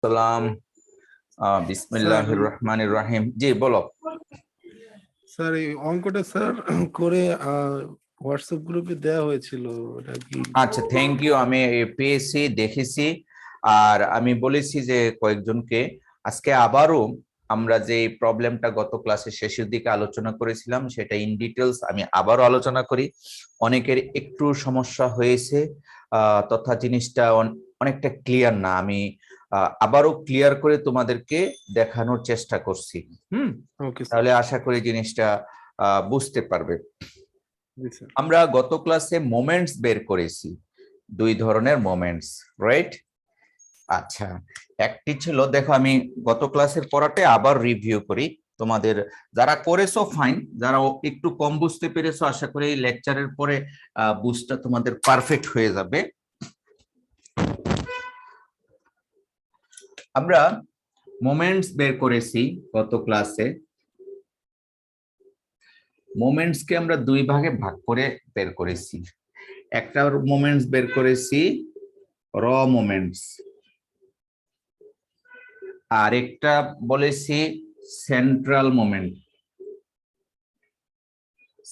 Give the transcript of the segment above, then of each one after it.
সালাম। স্যার বিসমিল্লাহির রহমানির রহিম। জি বলো। স্যার এই অঙ্কটা স্যার করে হোয়াটসঅ্যাপ গ্রুপে দেওয়া হয়েছিল, ওটা কি? আচ্ছা, থ্যাংক ইউ। আমি পেয়েছি, দেখেছি। আর আমি বলেছি যে কয়েকজনকে আজকে আবারও আমরা যে প্রবলেমটা গত ক্লাসের শেষের দিকে আলোচনা করেছিলাম সেটা ইন ডিটেলস আমি আবারও আলোচনা করি। অনেকের একটু সমস্যা হয়েছে, তথা জিনিসটা অনেকটা ক্লিয়ার না। আমি আবারও ক্লিয়ার করে তোমাদেরকে দেখানোর চেষ্টা করছি। Okay sir. তাহলে আশা করি জিনিসটা বুঝতে পারবে। জি স্যার। আমরা গত ক্লাসে মোমেন্টস বের করেছি, দুই ধরনের মোমেন্টস, রাইট? আচ্ছা, একটি ছিল, দেখো আমি গত ক্লাসের পড়াতে আবার রিভিউ করি। তোমাদের যারা করেছো ফাইন, যারা একটু কম বুঝতে পেরেছো আশা করি এই লেকচারের পরে বুঝটা তোমাদের পারফেক্ট হয়ে যাবে। আমরা মোমেন্টস বের করেছি গত ক্লাসে। মোমেন্টস কে আমরা দুই ভাগে ভাগ করে বের করেছি। একটা মোমেন্টস বের করেছি র মোমেন্টস, আর একটা বলেছি central moment.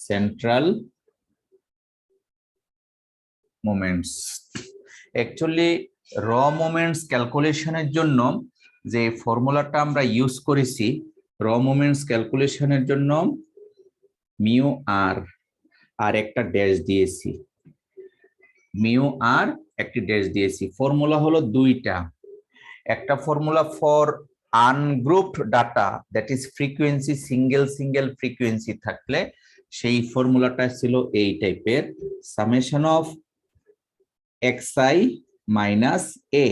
Central moments actually র মোমেন্টস ক্যালকুলেশনের জন্য যে ফর্মুলাটা আমরা ইউজ করেছি, র মোমেন্টস ক্যালকুলেশনের জন্য মিউ আর একটা ড্যাশ দিয়েছি, মিউ আর একটি ড্যাশ দিয়েছি। ফর্মুলা হলো দুইটা। একটা formula for ungrouped data, that is frequency, single frequency থাকলে সেই ফর্মুলাটা ছিল এই টাইপের, summation of xi minus a.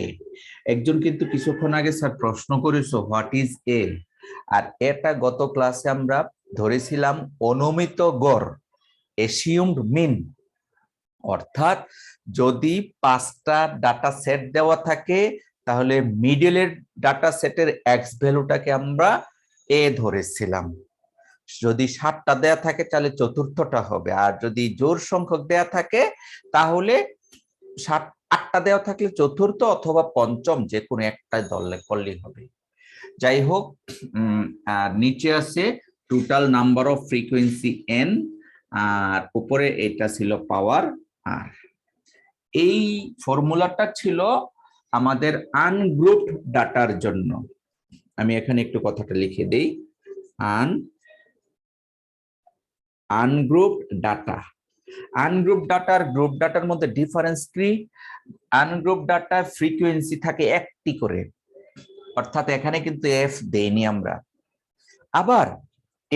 একজন কিন্তু কিছুক্ষণ আগে স্যার প্রশ্ন করেছো হোয়াট ইজ এ, আর এটা গত ক্লাসে আমরা ধরেছিলাম অনুমিত গড়, এসিউমড মিন। অর্থাৎ যদি 5টা ডাটা সেট দেওয়া থাকে তাহলে মিডলের ডাটা সেটের এক্স ভ্যালুটাকে আমরা এ ধরেছিলাম। যদি 7টা দেয়া থাকে তাহলে চতুর্থটা হবে, আর যদি জোড় সংখ্যক দেয়া থাকে তাহলে 8টা দেওয়া থাকলে চতুর্থ অথবা পঞ্চম যে কোনো একটা দলে করলেই হবে। যাই হোক, আর নিচে আছে total number of frequency n, আর উপরে এটা ছিল পাওয়ার আর। এই ফর্মুলাটা ছিল আমাদের আনগ্রুপড ডাটার জন্য। আমি এখানে একটু কথাটা লিখে দেই, আনগ্রুপড ডাটা। আনগ্রুপ ডাটার গ্রুপ ডাটার মধ্যে ডিফারেন্স কি? আনগ্রুপ ডাটা ফ্রিকোয়েন্সি থাকে একটি করে, অর্থাৎ এখানে কিন্তু এফ দেইনি আমরা। আবার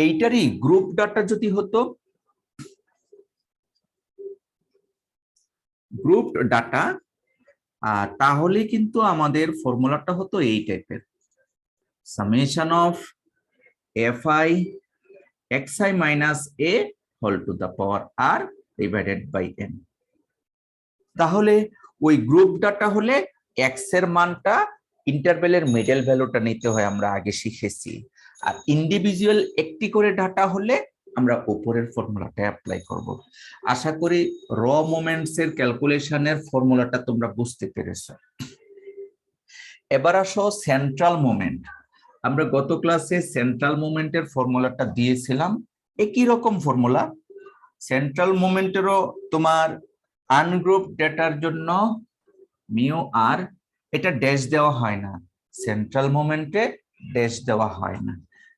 এইটারই গ্রুপ ডাটা যদি হতো গ্রুপ ডাটা, তাহলে কিন্তু আমাদের ফর্মুলাটা হতো এই টাইপের, summation of fi xi minus a whole to the power r divided by n। তাহলে ওই গ্রুপ ডাটা হলে এক্স এর মানটা ইন্টারভ্যালের মিডল ভ্যালুটা নিতে হয়, আমরা আগে শিখেছি। আর ইন্ডিভিজুয়াল একটি করে ডাটা হলে আমরা উপরের ফর্মুলাটা অ্যাপ্লাই করব। আশা করি র মোমেন্টস এর ক্যালকুলেশনের ফর্মুলাটা তোমরা বুঝতে পেরেছো। এবার আসো সেন্ট্রাল মোমেন্ট। আমরা গত ক্লাসে সেন্ট্রাল মোমেন্টের ফর্মুলাটা দিয়েছিলাম, একই রকম ফর্মুলা। সেন্ট্রাল মোমেন্টেরও তোমার আনগ্রুপ ডেটার জন্য মিউ আর, এটা ড্যাশ দেওয়া হয় না, সেন্ট্রাল মোমেন্টে ড্যাশ দেওয়া হয় না।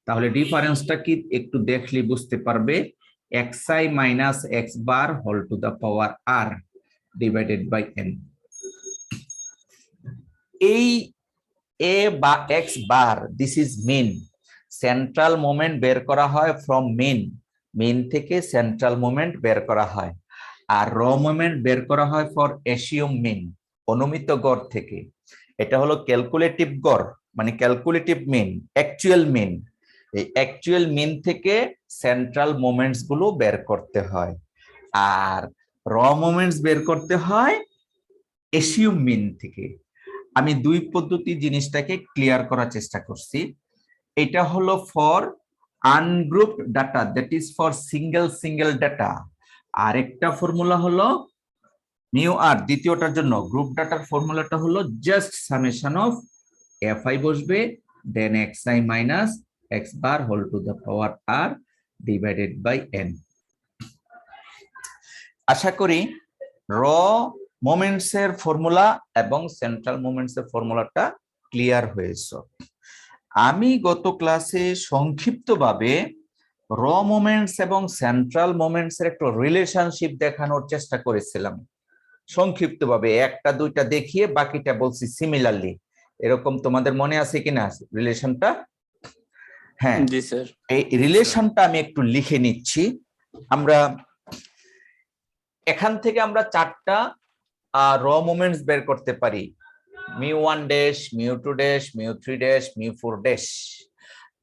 তাহলে ডিফারেন্সটা কি একটু দেখলে বুঝতে পারবে, xi minus x bar whole to the power r divided by n। এই এ বা x bar, this is mean. Central moment বের করা হয় ফ্রম মিন থেকে সেন্ট্রাল মোমেন্ট বের করা হয়, আর র মোমেন্ট বের করা হয় ফর এসিউম মিন, অনুমিত গড় থেকে। এটা হলো ক্যালকুলেটিভ গড়, মানে ক্যালকুলেটিভ মিন, অ্যাকচুয়াল মিন। এই অ্যাকচুয়াল মিন থেকে সেন্ট্রাল মোমেন্টস গুলো বের করতে হয়, আর র মোমেন্টস বের করতে হয় এসিউম মিন থেকে। আমি দুই পদ্ধতি জিনিসটাকে ক্লিয়ার করার চেষ্টা করছি। এটা হলো for ungrouped data, that is for single data. আর একটা ফর্মুলা হলো মিউ আর, দ্বিতীয়টার জন্য গ্রুপ ডাটার ফর্মুলাটা হলো জাস্ট সামেশন অফ fi বসবে, then xi minus x bar whole to the power r divided by n। আশা করি র মোমেন্টস এর ফর্মুলা এবং সেন্ট্রাল মোমেন্টস এর ফর্মুলাটা ক্লিয়ার হয়েছে। আমি গত ক্লাসে সংক্ষিপ্তভাবে র মোমেন্টস এবং সেন্ট্রাল মোমেন্টস এর একটা রিলেশনশিপ দেখানোর চেষ্টা করেছিলাম সংক্ষিপ্তভাবে, একটা দুইটা দেখিয়ে বাকিটা বলছি সিমিলারলি। এরকম তোমাদের মনে আছে কিনা রিলেশনটা? হ্যাঁ, জি স্যার। এই রিলেশনটা আমি একটু লিখে নিচ্ছি। আমরা এখান থেকে আমরা চারটা র মোমেন্টস বের করতে পারি, μ1 ড্যাশ, μ2 ড্যাশ, μ3 ড্যাশ, μ4 ড্যাশ।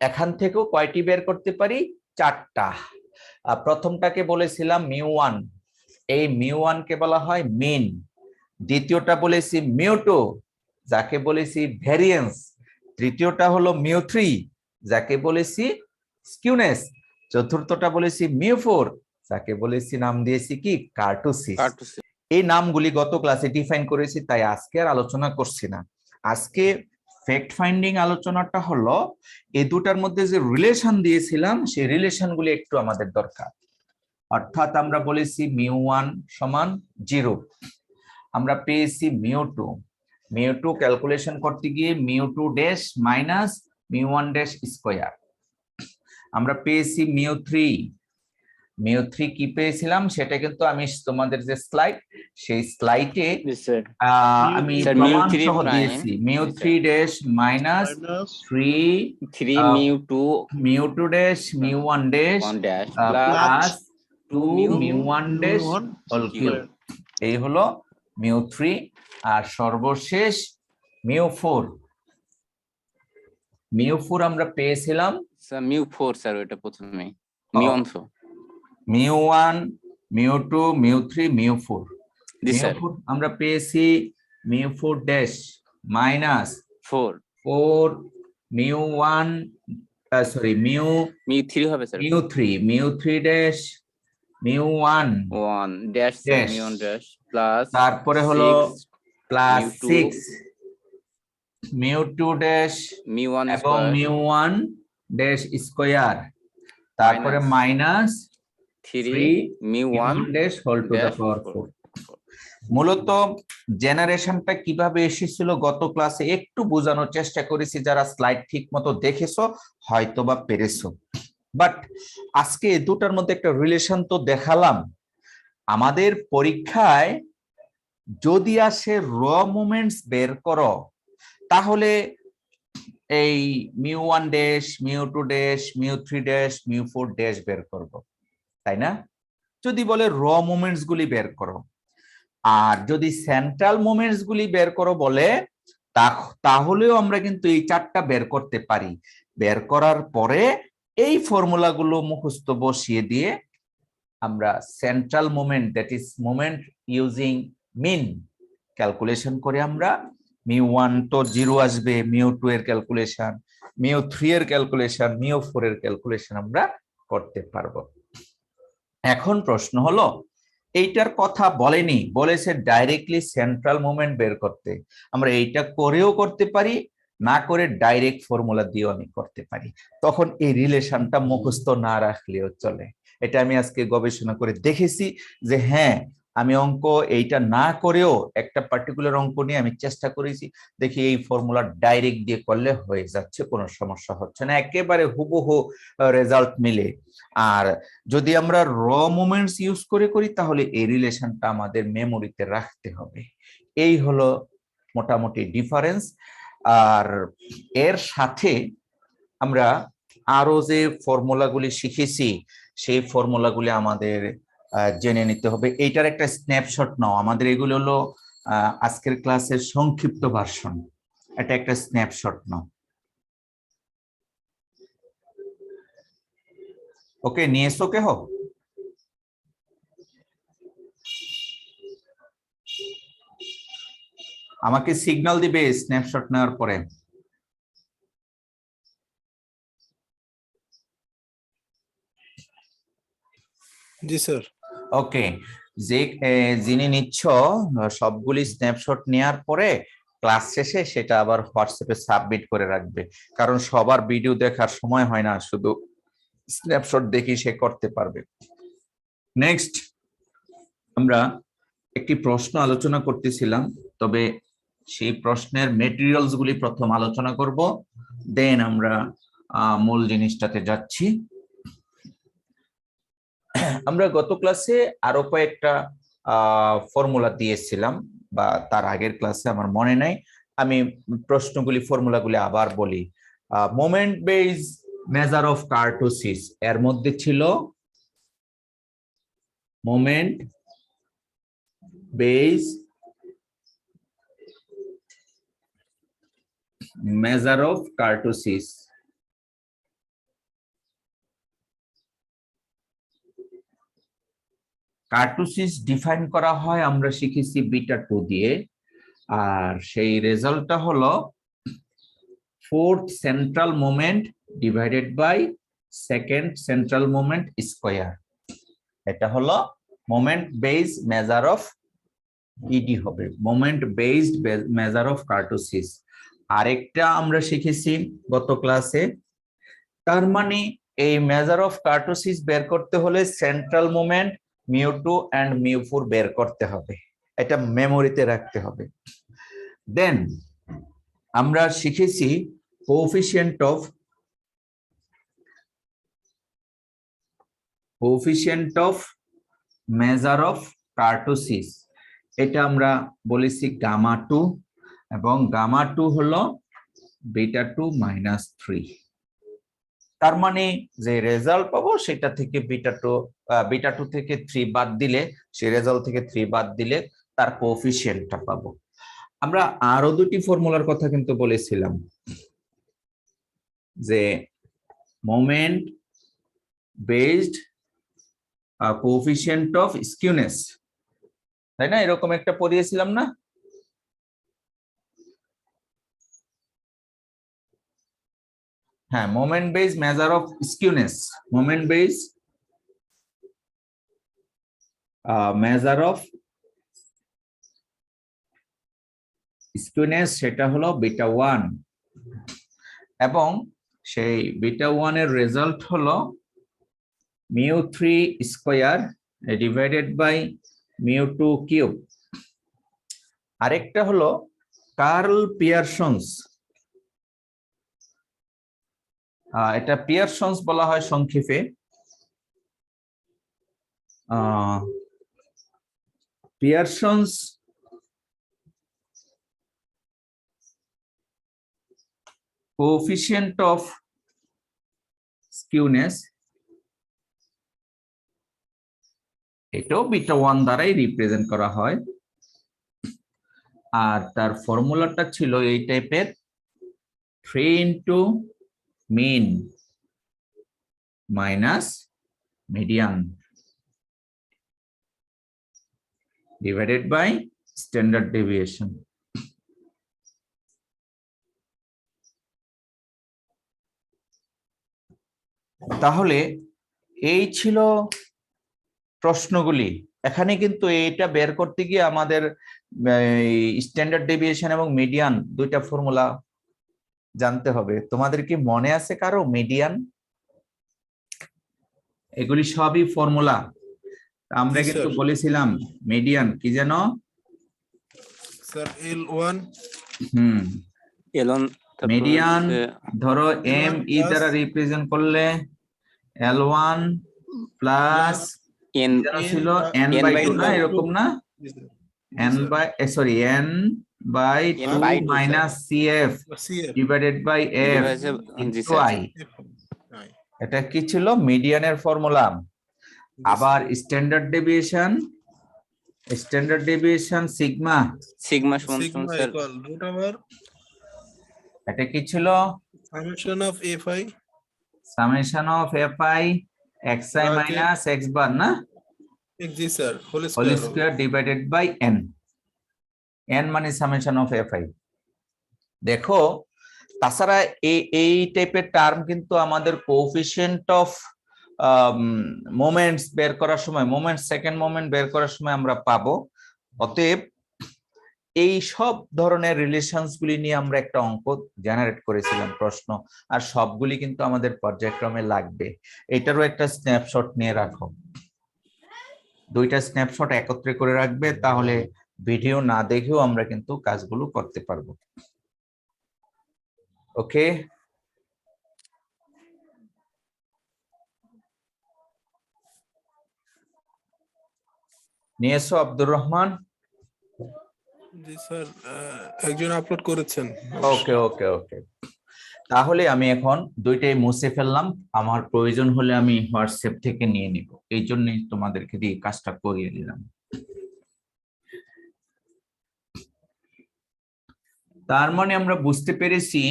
এখান থেকেও কয়টি বের করতে পারি? চারটা। প্রথমটাকে বলেছিলাম μ1, এই μ1 কে বলা হয় মিন। দ্বিতীয়টা বলেছি μ2, যাকে বলেছি ভ্যারিয়েন্স। তৃতীয়টা হলো μ3, যাকে বলেছি স্কিউনেস। চতুর্থটা বলেছি μ4, যাকে বলেছি নাম দিয়েছি কি কার্টোসিস। এই নামগুলি গত ক্লাসে ডিফাইন করেছি, তাই আজকে আর আলোচনা করছি না। আজকে ফ্যাক্ট ফাইন্ডিং আলোচনাটা হলো এই দুটার মধ্যে যে রিলেশন দিয়েছিলাম সেই রিলেশনগুলি একটু আমাদের দরকার। অর্থাৎ আমরা বলেছি μ1 সমান 0, আমরা পেয়েছি μ2, μ2 ক্যালকুলেশন করতে গিয়ে μ2 ড্যাশ মাইনাস μ1 ড্যাশ স্কয়ার। আমরা পেয়েছি μ3, μ3 কি পেয়েছিলাম সেটা কিন্তু আমি তোমাদের যে স্লাইড, সেই স্লাইডে আমি প্রমাণ সহ দিয়েছি। μ3 dash minus 3 μ2 dash μ1 dash plus 2 μ1 dash whole cube. এই হলো μ3। আর সর্বশেষ μ4, μ4 আমরা পেয়েছিলাম স্যার μ4 স্যার, ওটা প্রথমে μ1 μ1 μ2 μ3 μ4। জি স্যার। আমরা পেয়েছি μ4 ড্যাশ মাইনাস 4 μ1 সরি μ3 হবে sir. μ3 dash μ1 dash μ1 dash plus, তারপরে হলো প্লাস 6 μ2 ড্যাশ μ1 এবং μ1 ড্যাশ স্কয়ার, তারপরে minus 3 μ1 dash whole to the power 4। মূলত জেনারেশনটা কিভাবে এসেছিল গত ক্লাসে একটু বোঝানোর চেষ্টা করেছি, যারা স্লাইড ঠিক মতো দেখেছো হয়তোবা পেরেছো। বাট আজকে এই দুটার মধ্যে একটা রিলেশন তো দেখালাম। আমাদের পরীক্ষায় যদি আসে র মোমেন্টস বের করো, তাহলে এই μ1 ড্যাশ, μ2 ড্যাশ, μ3 ড্যাশ, μ4 ড্যাশ বের করব, তাই না? যদি বলে র মোমেন্টস গুলি বের করো, আর যদি সেন্ট্রাল মোমেন্টস গুলি বের করো বলে, তাহলেও আমরা কিন্তু এই চারটা বের করতে পারি। বের করার পরে এই ফর্মুলাগুলো মুখস্থ বসিয়ে দিয়ে আমরা central moment, that is moment using mean, calculation করে আমরা μ1 তো 0 আসবে, μ2 এর ক্যালকুলেশন, μ3 এর ক্যালকুলেশন, μ4 এর ক্যালকুলেশন আমরা করতে পারবো। এখন প্রশ্ন হলো, এইটার কথা বলেনি, বলেছে ডাইরেক্টলি সেন্ট্রাল মোমেন্ট বের করতে। আমরা এইটা করেও করতে পারি, না করে ডাইরেক্ট ফর্মুলা দিয়েও আমি করতে পারি। তখন এই রিলেশনটা মুখস্থ না রাখলেও চলে। এটা আমি আজকে গবেষণা করে দেখেছি যে হ্যাঁ, আমি অঙ্ক এইটা না করেও একটা পার্টিকুলার অঙ্ক নিয়ে আমি চেষ্টা করেছি, দেখি এই ফর্মুলা ডাইরেক্ট দিয়ে করলে হয়ে যাচ্ছে, কোনো সমস্যা হচ্ছে না, একেবারে হুবহু রেজাল্ট মিলে। আর যদি আমরা র মোমেন্টস ইউজ করে করি, তাহলে এই রিলেশনটা আমাদের মেমোরিতে রাখতে হবে। এই হলো মোটামুটি ডিফারেন্স। আর এর সাথে আমরা আরো যে ফর্মুলাগুলি শিখেছি, সেই ফর্মুলাগুলি আমাদের জেনে নিতে হবে। এইটার একটা স্ন্যাপশট নাও। আমাদের এগুলো হলো আজকের ক্লাসের সংক্ষিপ্ত ভার্সন। এটা একটা স্ন্যাপশট নাও। ওকে, নিয়েছো কে হো? আমাকে সিগন্যাল দিবে স্ন্যাপশট নেওয়ার পরে। জি স্যার। ওকে, যে যিনি নিচ্ছ সবগুলি স্ন্যাপশট নেওয়ার পরে ক্লাস শেষে সেটা আবার হোয়াটসঅ্যাপে সাবমিট করে রাখবে, কারণ সবার ভিডিও দেখার সময় হয় না, শুধু স্ন্যাপশট দেখি সে করতে পারবে। নেক্সট আমরা একটি প্রশ্ন আলোচনা করতেছিলাম, তবে সেই প্রশ্নের মেটেরিয়ালস গুলি প্রথম আলোচনা করব, দেন আমরা মূল জিনিসটাতে যাচ্ছি। আমরা গত ক্লাসে আরো কয়েকটা ফর্মুলা দিয়েছিলাম, বা তার আগের ক্লাসে আমার মনে নাই, আমি প্রশ্নগুলি ফর্মুলাগুলি আবার বলি। Moment base measure of kurtosis, এর মধ্যে ছিল moment base measure of kurtosis. Kurtosis define করা হয় আমরা শিখেছি বিটা 2 দিয়ে, আর সেই রেজাল্টটা হলো fourth central moment divided by second central moment square. এটা হলো মোমেন্ট বেজ মেজার অফ ইডি হবে, moment based measure of kurtosis. আরেকটা আমরা শিখেছি গত ক্লাসে, তার মানে এই মেজার অফ কার্টোসিস বের করতে হলে সেন্ট্রাল মোমেন্ট μ2 এন্ড μ4 বের করতে হবে, এটা মেমোরিতে রাখতে হবে। দেন আমরা শিখেছি coefficient of measure of kurtosis, এটা আমরা বলেছি গামা 2, এবং গামা 2 হলো বিটা 2 মাইনাস 3। তার মানে যে রেজাল্ট পাবো সেটা থেকে বিটা 2 থেকে 3 বাদ দিলে, সেই রেজাল্ট থেকে 3 বাদ দিলে তার কোএফিশিয়েন্টটা পাবো। আমরা আরো দুটি ফর্মুলার কথা কিন্তু বলেছিলাম, যে moment based coefficient of skewness, তাই না? এরকম একটা পড়িয়েছিলাম না? হ্যাঁ, moment base measure of skewness, moment base measure of skewness, সেটা হলো বিটা 1, এবং সেই বিটা 1 এর রেজাল্ট হলো μ3 স্কয়ার ডিভাইডেড বাই μ2 কিউব। আরেকটা হলো কার্ল পিয়ারসন্স, এটা পিয়ারসন্স বলা হয় সংক্ষেপে। পিয়ারসন্স কোএফিশিয়েন্ট অফ স্কিউনেস, এটাও বিটা 1 দ্বারাই রিপ্রেজেন্ট করা হয়, আর তার ফর্মুলাটা ছিল এই টাইপের, 3 into mean minus median divided by standard deviation. তাহলে এই ছিল প্রশ্নগুলি। এখানে কিন্তু এটা বের করতে গিয়ে আমাদের স্ট্যান্ডার্ড ডেভিয়েশন এবং মিডিয়ান দুইটা ফর্মুলা জানতে হবে। তোমাদের কি মনে আছে কারো মিডিয়ান? এগুলি সবই ফর্মুলা। আমরা কিন্তু বলেছিলাম মিডিয়ান কি যেন স্যার L1, L1 মিডিয়ান ধরো এম ই দ্বারা রিপ্রেজেন্ট করলে L1 প্লাস n ছিল n বাই 2 না, এরকম না? n by 2 minus cf divided by f into i। এটা কি ছিল? মিডিয়ানের ফর্মুলা। আবার স্ট্যান্ডার্ড ডেভিয়েশন সিগমা সমান স্যার root over এটা কি ছিল? summation of fi summation of fi xi minus x bar না, জি sir whole whole square divided by n, n মানে সামেশন অফ fi। দেখো, তাছাড়া এই টাইপের টার্ম কিন্তু আমাদের কোএফিশিয়েন্ট অফ মোমেন্টস বের করার সময়, মোমেন্ট সেকেন্ড মোমেন্ট বের করার সময় আমরা পাবো। অতএব এই সব ধরনের রিলেশনস গুলি নিয়ে আমরা একটা অঙ্ক জেনারেট করেছিলাম প্রশ্ন, আর সবগুলি কিন্তু আমাদের পর্যায়ক্রমে লাগবে। এটারও একটা স্ন্যাপশট নিয়ে রাখো, দুইটা স্ন্যাপশট একত্রে করে রাখবে, তাহলে ভিডিও না দেখেও আমরা কিন্তু কাজগুলো করতে পারবো। ওকে, নিয়ে এসো আব্দুর রহমান। জি স্যার, একজন আপলোড করেছেন। ওকে ওকে ওকে, তাহলে আমি এখন দুইটাই মুছে ফেললাম, আমার প্রয়োজন হলে আমি হোয়াটসঅ্যাপ থেকে নিয়ে নিব, এই জন্যই তোমাদেরকে দিয়ে কাজটা করিয়ে দিলাম। তার মানে আমরা বুঝতে পেরেছি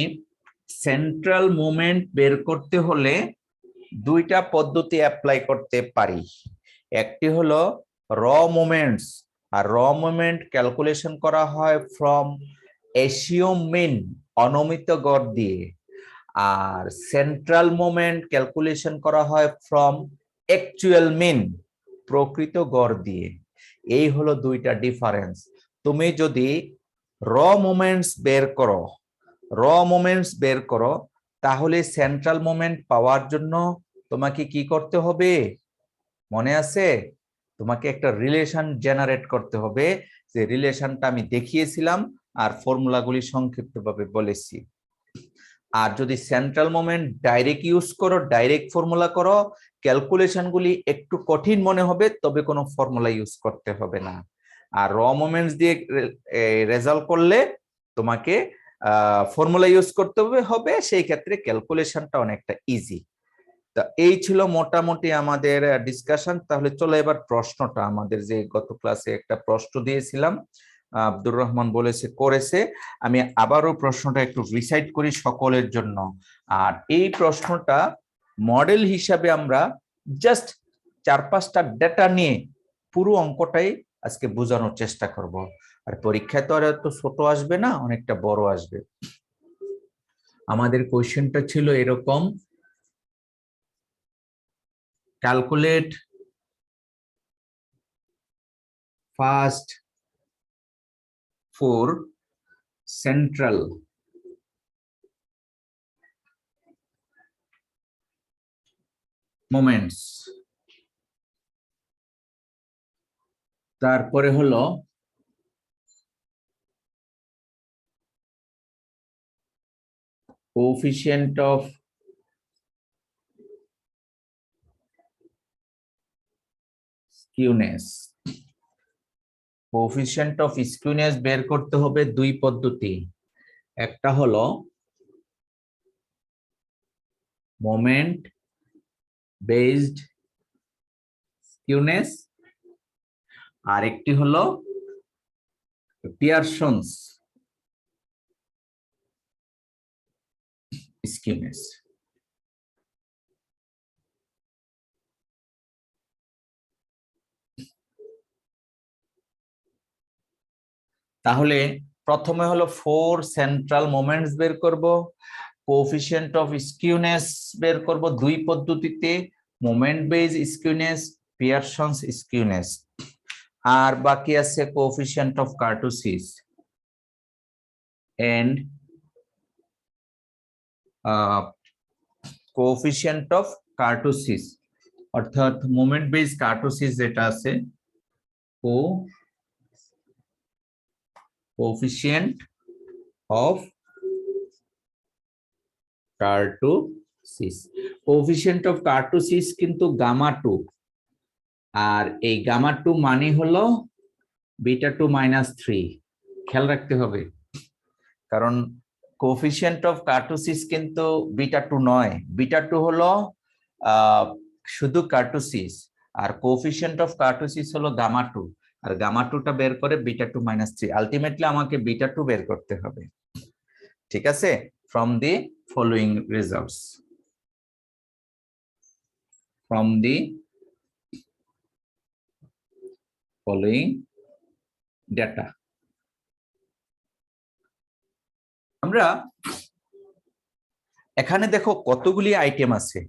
সেন্ট্রাল মোমেন্ট বের করতে হলে দুইটা পদ্ধতি অ্যাপ্লাই করতে পারি। একটি হলো র মোমেন্টস, আর র মোমেন্ট ক্যালকুলেশন করা হয় ফ্রম এসিওম মিন, অনুমিত গড় দিয়ে, আর সেন্ট্রাল মোমেন্ট ক্যালকুলেশন করা হয় ফ্রম অ্যাকচুয়াল মিন, প্রকৃত গড় দিয়ে। এই হলো দুইটা ডিফারেন্স। তুমি যদি র মোমেন্টস বের করো, তাহলে সেন্ট্রাল মোমেন্ট পাওয়ার জন্য তোমাকে কি করতে হবে মনে আছে? তোমাকে একটা রিলেশন জেনারেট করতে হবে, যে রিলেশনটা আমি দেখিয়েছিলাম আর ফর্মুলাগুলি সংক্ষিপ্তভাবে বলেছি। আর যদি সেন্ট্রাল মোমেন্ট ডাইরেক্ট ইউজ করো, ডাইরেক্ট ফর্মুলা করো, ক্যালকুলেশনগুলি একটু কঠিন মনে হবে, তবে কোনো ফর্মুলা ইউজ করতে হবে না। আর র মোমেন্টস দিয়ে রেজাল্ট করলে তোমাকে ফর্মুলা ইউজ করতে হবে, সেই ক্ষেত্রে ক্যালকুলেশনটা অনেকটা ইজি। তা এই ছিল মোটামুটি আমাদের ডিসকাশন। তাহলে চলো এবার প্রশ্নটা, আমাদের যে গত ক্লাসে একটা প্রশ্ন দিয়েছিলাম, আব্দুর রহমান বলেছে করেছে, আমি আবারও প্রশ্নটা একটু রিসাইট করি সকলের জন্য। আর এই প্রশ্নটা মডেল হিসাবে আমরা জাস্ট 4-5টা ডেটা নিয়ে পুরো অঙ্কটাই আজকে বোঝানোর চেষ্টা করব। আর পরীক্ষায় তো আর এত ছোট আসবে না, অনেকটা বড় আসবে। আমাদের কোশ্চেনটা ছিল এরকম, calculate first 4 central moments, তারপরে হলো coefficient of skewness। Coefficient of skewness বের করতে হবে দুই পদ্ধতি, একটা হলো মোমেন্ট বেসড স্কিউনেস, আর একটি হলো পিয়ারসনস স্কিউনেস। তাহলে প্রথমে হলো 4 সেন্ট্রাল মোমেন্টস বের করব, কোএফিসিয়েন্ট অফ স্কিউনেস বের করব দুই পদ্ধতিতে, moment based skewness, Pearson's skewness. আর বাকি আছে coefficient of kurtosis and coefficient of kurtosis, অর্থাৎ মোমেন্ট বেজ কার্টোসিস যেটা আছে, coefficient of kurtosis. Coefficient of kurtosis কিন্তু গামা 2, আর এই গামা 2 মানে হলো β2 - 3। খেয়াল রাখতে হবে, কারণ কোএফিসিয়েন্ট অফ কার্টোসিস কিন্তু β2 নয়, β2 হলো শুধু কার্টোসিস, আর কোএফিসিয়েন্ট অফ কার্টোসিস হলো গামা 2, আর গামা 2টা বের করে β2 - 3। আলটিমেটলি আমাকে β2 বের করতে হবে, ঠিক আছে? From the following results, from the following data. আমরা এখানে দেখো কতগুলি আইটেম আছে,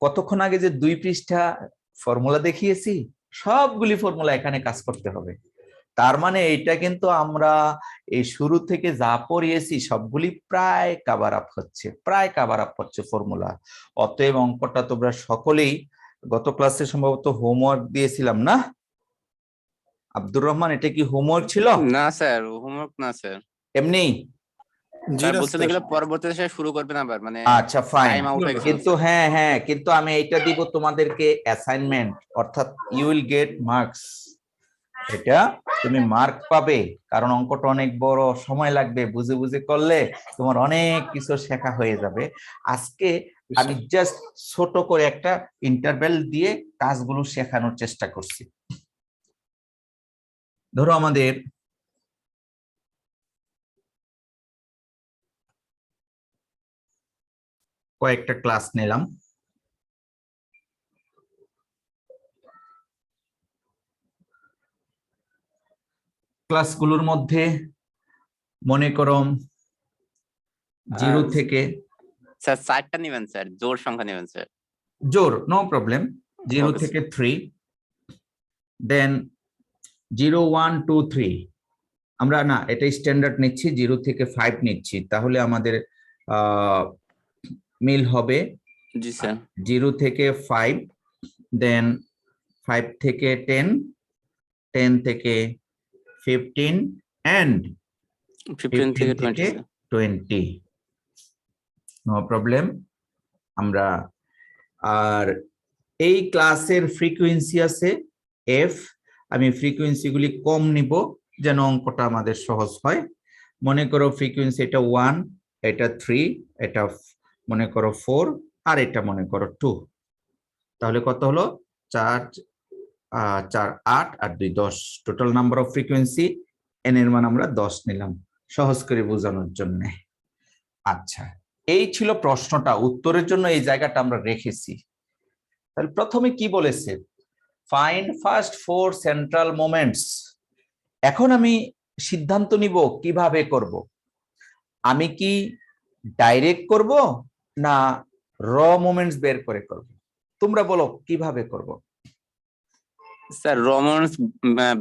কতক্ষণ আগে যে 2 পৃষ্ঠা ফর্মুলা দেখিয়েছি, সবগুলি ফর্মুলা এখানে কাজ করতে হবে। তার মানে এইটা কিন্তু আমরা এই শুরু থেকে যা পড়িয়েছি সবগুলি প্রায় কাভার আপ হচ্ছে ফর্মুলা। অতএব অঙ্কটা তোমরা সকলেই গত ক্লাসে সম্ভবত হোমওয়ার্ক দিয়েছিলাম না আব্দুর রহমান, এটা কি হোমওয়ার্ক ছিল? না স্যার, হোমওয়ার্ক না স্যার। এমনি জি স্যার না বলছেন স্যার। এগুলো পরবর্তীতে স্যার শুরু করবেন আবার, মানে আচ্ছা ফাইন, টাইম আউট হয়ে গেছে কিন্তু হ্যাঁ হ্যাঁ, কিন্তু আমি এইটা দিব তোমাদেরকে অ্যাসাইনমেন্ট, অর্থাৎ ইউ উইল গেট মার্কস। এটা তুমি মার্ক পাবে, কারণ অঙ্কটা অনেক বড়, সময় লাগবে, বুঝে বুঝে করলে তোমার অনেক কিছু শেখা হয়ে যাবে। আজকে আমি জাস্ট ছোট করে একটা ইন্টারভেল দিয়ে কাজগুলো শেখানোর চেষ্টা করছি। ধরো আমাদের কয়েকটা ক্লাস নিলাম, ক্লাসগুলোর মধ্যে মনে করো 0 থেকে স্যার। 4টা নেবেন স্যার, জোড় সংখ্যা নেবেন স্যার। জোর, নো প্রবলেম, 0 Okay, থেকে 3, দেন 0 1 2 3, আমরা না এটা স্ট্যান্ডার্ড নিচ্ছি, 0 থেকে 5 নিচ্ছি, তাহলে আমাদের মিল হবে। জি স্যার। 0 থেকে 5, দেন 5 থেকে 10, 10 থেকে 15 এন্ড 15 থেকে 20 স্যার। 20, no problem. আমরা আর এই ক্লাসের ফ্রিকোয়েন্সি আছে এফ, আমি ফ্রিকোয়েন্সি গুলি কম নিব যেন অঙ্কটা আমাদের সহজ হয়। মনে করো ফ্রিকোয়েন্সি এটা 1, এটা 3, এটা মনে করো 4, আর এটা মনে করো 2, তাহলে কত হলো 4 4 8 আর 2 10, total number of frequency, N এর মান আমরা 10 নিলাম সহজ করে বোঝানোর জন্য। আচ্ছা, এই ছিল প্রশ্নটা, উত্তরের জন্য এই জায়গাটা আমরা রেখেছি। তাহলে প্রথমে কি বলেছে, ফাইন্ড ফার্স্ট 4 সেন্ট্রাল মোমেন্টস। এখন আমি সিদ্ধান্ত নিব কিভাবে করব, আমি কি ডাইরেক্ট করব না র মোমেন্টস বের করে করব, তোমরা বলো কিভাবে করব? স্যার রোমান্স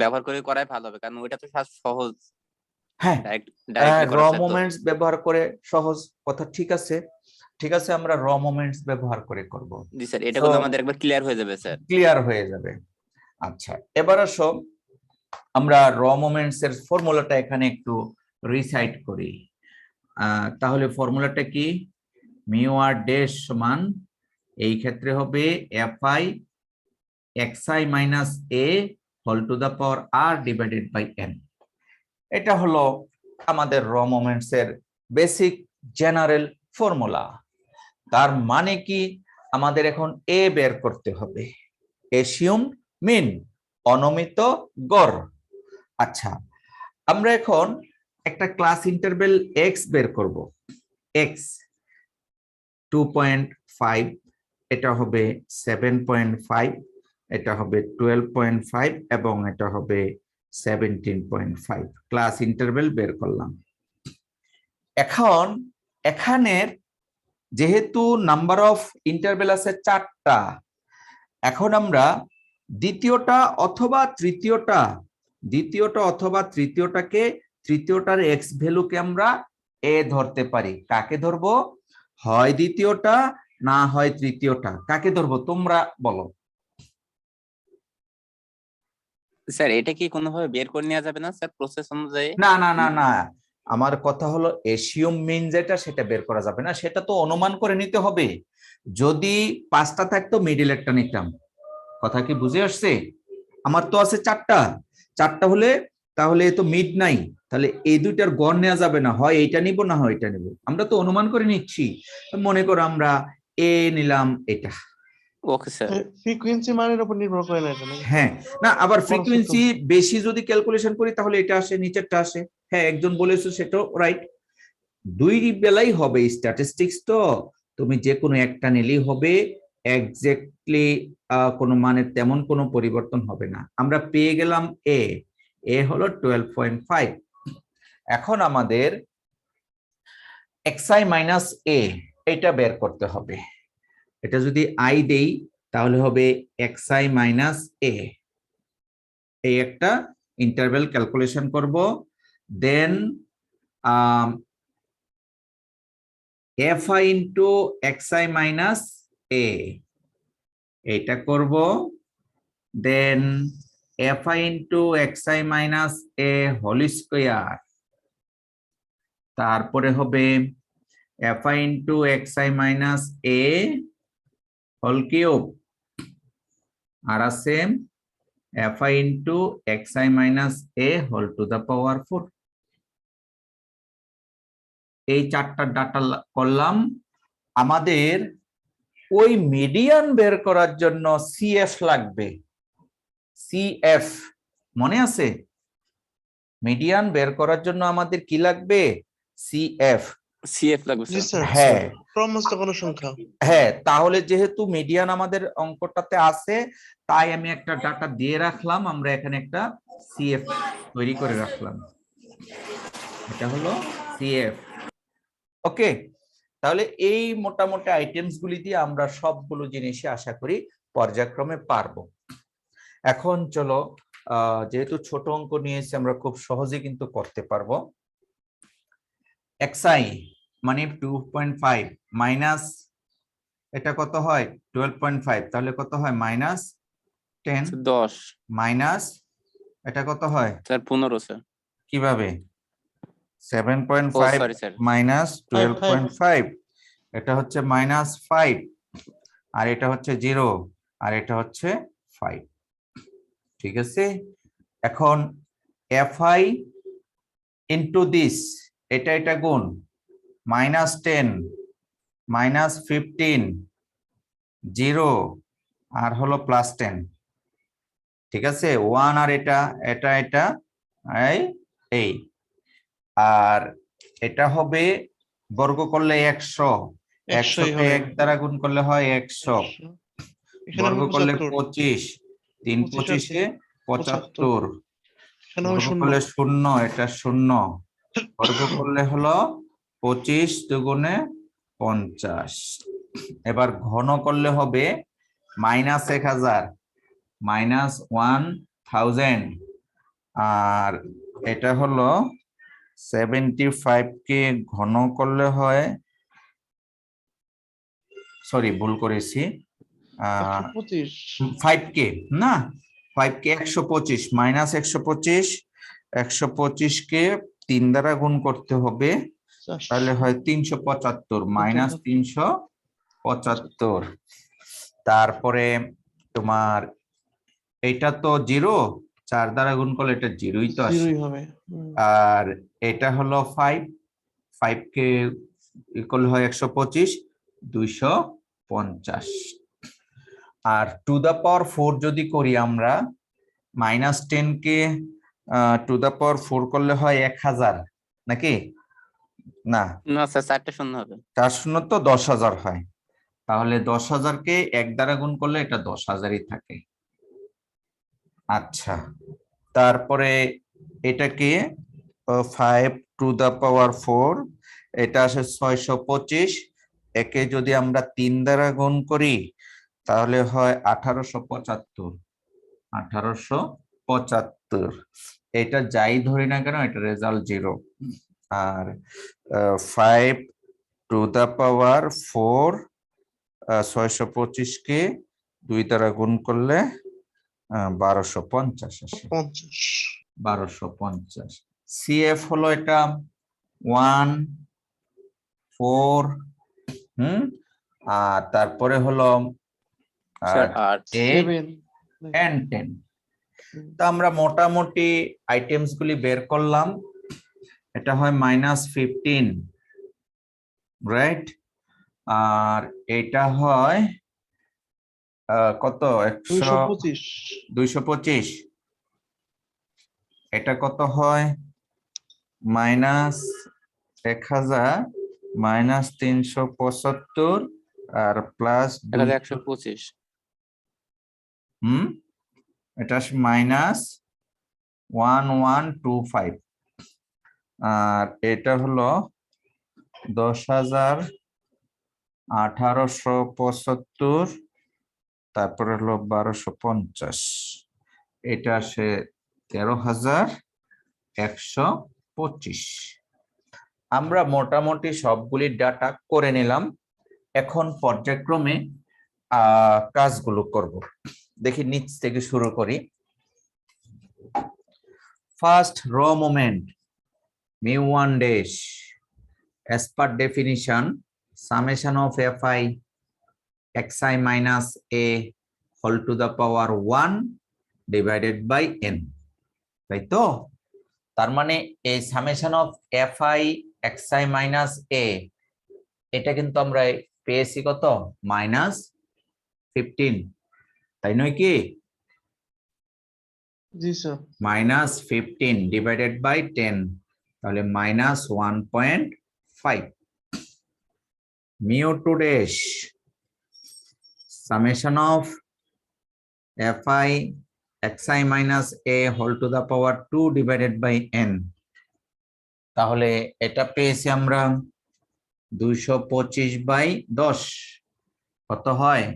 ব্যবহার করে করাই ভালো হবে, কারণ ওইটা তো সহজ। হ্যাঁ, ডাইরেক্টলি র করা স্যার। তো মোমেন্টস ব্যবহার করে সহজ কথা, ঠিক আছে ঠিক আছে, আমরা র মোমেন্টস ব্যবহার করে করব। জি স্যার, এটা করলে আমাদের একবার ক্লিয়ার হয়ে যাবে স্যার। ক্লিয়ার হয়ে যাবে। আচ্ছা, এবার আসো আমরা র মোমেন্টস এর ফর্মুলাটা এখানে একটু রিসাইট করি। তাহলে ফর্মুলাটা কি, মিউ আর ড্যাশ সমান এই ক্ষেত্রে হবে fi xi minus a whole to the power r divided by n। এটা হলো আমাদের র মোমেন্টস এর বেসিক জেনারেল ফর্মুলা। তার মানে কি, আমাদের এখন এ বের করতে হবে, এসিউম মিন, অনমিত গড়। আচ্ছা, আমরা এখন একটা ক্লাস ইন্টারভেল এক্স বের করব, এক্স 2.5, এটা হবে 7.5, এটা হবে 12.5 এবং এটা হবে 17.5, ক্লাস ইন্টারভেল বের করলাম। এখন এখানের যেহেতু নাম্বার অফ ইন্টারভেল আছে 4টা, এখন আমরা দ্বিতীয়টা অথবা তৃতীয়টাকে, তৃতীয়টার এক্স ভ্যালুকে আমরা এ ধরতে পারি। কাকে ধরবো, হয় দ্বিতীয়টা না হয় তৃতীয়টা, কাকে ধরবো তোমরা বলো? স্যার এটা কি কোনোভাবে বের করে নেওয়া যাবে না স্যার প্রসেস অনুযায়ী? না না না না, আমার কথা হলো এসিউম মিন যেটা, সেটা বের করা যাবে না, সেটা তো অনুমান করে নিতে হবে। যদি 5টা থাকতো মিডিল একটা নিতাম, কথা কি বুঝে আসছে? আমার তো আছে 4টা হলে তাহলে তো মিড নাই, তাহলে এই দুইটার গড় নেওয়া যাবে না, হয় এইটা নিব না হয় এটা নিব, আমরা তো অনুমান করে নিচ্ছি। মনে করো আমরা এ নিলাম এটা। Okay sir. ফ্রিকোয়েন্সি মানের উপর নির্ভর করে না এটা নাকি? হ্যাঁ, না আবার বড় ফ্রিকোয়েন্সি সূত্র। বেশি যদি ক্যালকুলেশন করি তাহলে এটা আসে, নিচেরটা আসে। হ্যাঁ, একজন বলেছো সেটাও রাইট, দুই বেলাই হবে, স্ট্যাটিস্টিক্স তো তুমি যে কোনো একটা নিলেই হবে, এক্স্যাক্টলি কোনো মানের তেমন কোনো পরিবর্তন হবে না। আমরা পেয়ে গেলাম এ হলো 12.5। এখন আমাদের xi মাইনাস a এটা বের করতে হবে। এটা যদি i দেই তাহলে হবে xi মাইনাস a, এই একটা ইন্টারভ্যাল ক্যালকুলেশন করব, then fi into xi minus a এটা করব, then fi into xi minus a whole square, তারপরে হবে fi into xi minus a whole cube, আর আছে fi into xi minus a whole to the power 4। এই চারটা data করলাম। আমাদের ওই মিডিয়ান বের করার জন্য সিএফ লাগবে। সিএফ মনে আছে? মিডিয়ান বের করার জন্য আমাদের কি লাগবে? সিএফ। সিএফ লাগবে জি স্যার। স্যার হ্যাঁ ক্রমস্থ কোনো সংখ্যা। হ্যাঁ, তাহলে যেহেতু মিডিয়ান আমাদের অঙ্কটাতে আছে, তাই আমি একটা ডাটা দিয়ে রাখলাম, আমরা এখানে একটা সিএফ তৈরি করে রাখলাম। এটা হলো সিএফ। ওকে, তাহলে এই মোটামুটি আইটেমস গুলি দিয়ে আমরা সবগুলো জিনিসই আশা করি পর্যায়ক্রমে পারবো। এখন চলো, যেহেতু ছোট অঙ্ক নিয়েছি আমরা খুব সহজে কিন্তু করতে পারবো। xi মানে 2.5 মাইনাস এটা কত হয় 12.5, তাহলে কত হয় মাইনাস 10 10 মাইনাস এটা কত হয় স্যার 15 স্যার। কিভাবে? ও 7.5 সরি স্যার। মাইনাস 5 12.5, এটা হচ্ছে মাইনাস 5, আর এটা হচ্ছে 0, আর এটা হচ্ছে 5। ঠিক আছে, এখন fi ইন্টু দিস, এটা গুণ, মাইনাস 10 মাইনাস 15 0 আর হলো প্লাস 10। ঠিক আছে, 1 আর এটা এই আর এটা হবে বর্গ করলে 100, 100 কে হবে। 1 দ্বারা গুণ করলে হয় 100, এখানে বর্গ হবে করলে 75, 25, 3 25 এ 75, এখানে হবে বর্গ 0। করলে 0, এটা 0, বর্গ করলে হলো 25 দুগুণে 50। এবার ঘন করলে হবে মাইনাস 1000 মাইনাস 1000, আর এটা হলো 75 কে ঘন করলে হয়, সরি ভুল করেছি, 125 5 কে না, 5 কে 125 মাইনাস 125, 125 কে 3 দ্বারা গুণ করতে হবে, তাহলে হয় 375 মাইনাস 375। তারপরে তোমার এটা তো 0, 4 দ্বারা গুণ করলে এটা 0ই তো আসে, 0 হবে। আর এটা হলো 5, 5 কে ইকুয়াল হয় 125, 250। আর টু দা পাওয়ার 4 যদি করি আমরা, minus 10 K two the power 4 করলে হয় 1000 নাকি? না, না স্যার 4টা শূন্য হবে। 4 শূন্য তো 10,000 হয়, তাহলে 10,000 কে 1 দ্বারা গুণ করলে এটা 10,000ই থাকে। আচ্ছা, তারপরে এটাকে 5 টু দা পাওয়ার 4, এটা আসে 625, একে যদি আমরা 3 দ্বারা গুণ করি তাহলে হয় 1875, 1875। এটা যাই ধরি না কেন এটা result 0। R 5 two the power 4, 625 কে 2 দ্বারা গুণ করলে 1250 আসে, 1250। সিএফ হলো এটা 1 4, আর তারপরে হলো স্যার 8 8 and 10। তো আমরা মোটামুটি আইটেমস গুলি বের করলাম। এটা হয় -15, রাইট? আর এটা হয় কত 225, এটা কত হয় -1000 -375 আর প্লাস 125 এটা -1125, আর এটা হলো 10,1875, তারপরে হলো 1250, এটা আসে 13,125। আমরা মোটামুটি সবগুলি ডাটা করে নিলাম। এখন পর্যায়ক্রমে কাজগুলো করব। দেখি নিচ থেকে শুরু করি। ফার্স্ট র moment mu1 dash as per definition summation of fi xi minus a whole to the power 1 divided by n, তাই তো? তার মানে এই summation of fi xi minus a এটা কিন্তু আমরা পেয়েছি কত? -15, তাই নয় কি? জি স্যার। -15 ডিভাইডেড বাই 10, তাহলে -1.5 mu2 dash summation of fi xi minus a whole to the power 2 divided by n, তাহলে এটা পেয়েছি আমরা 225/10, কত হয়?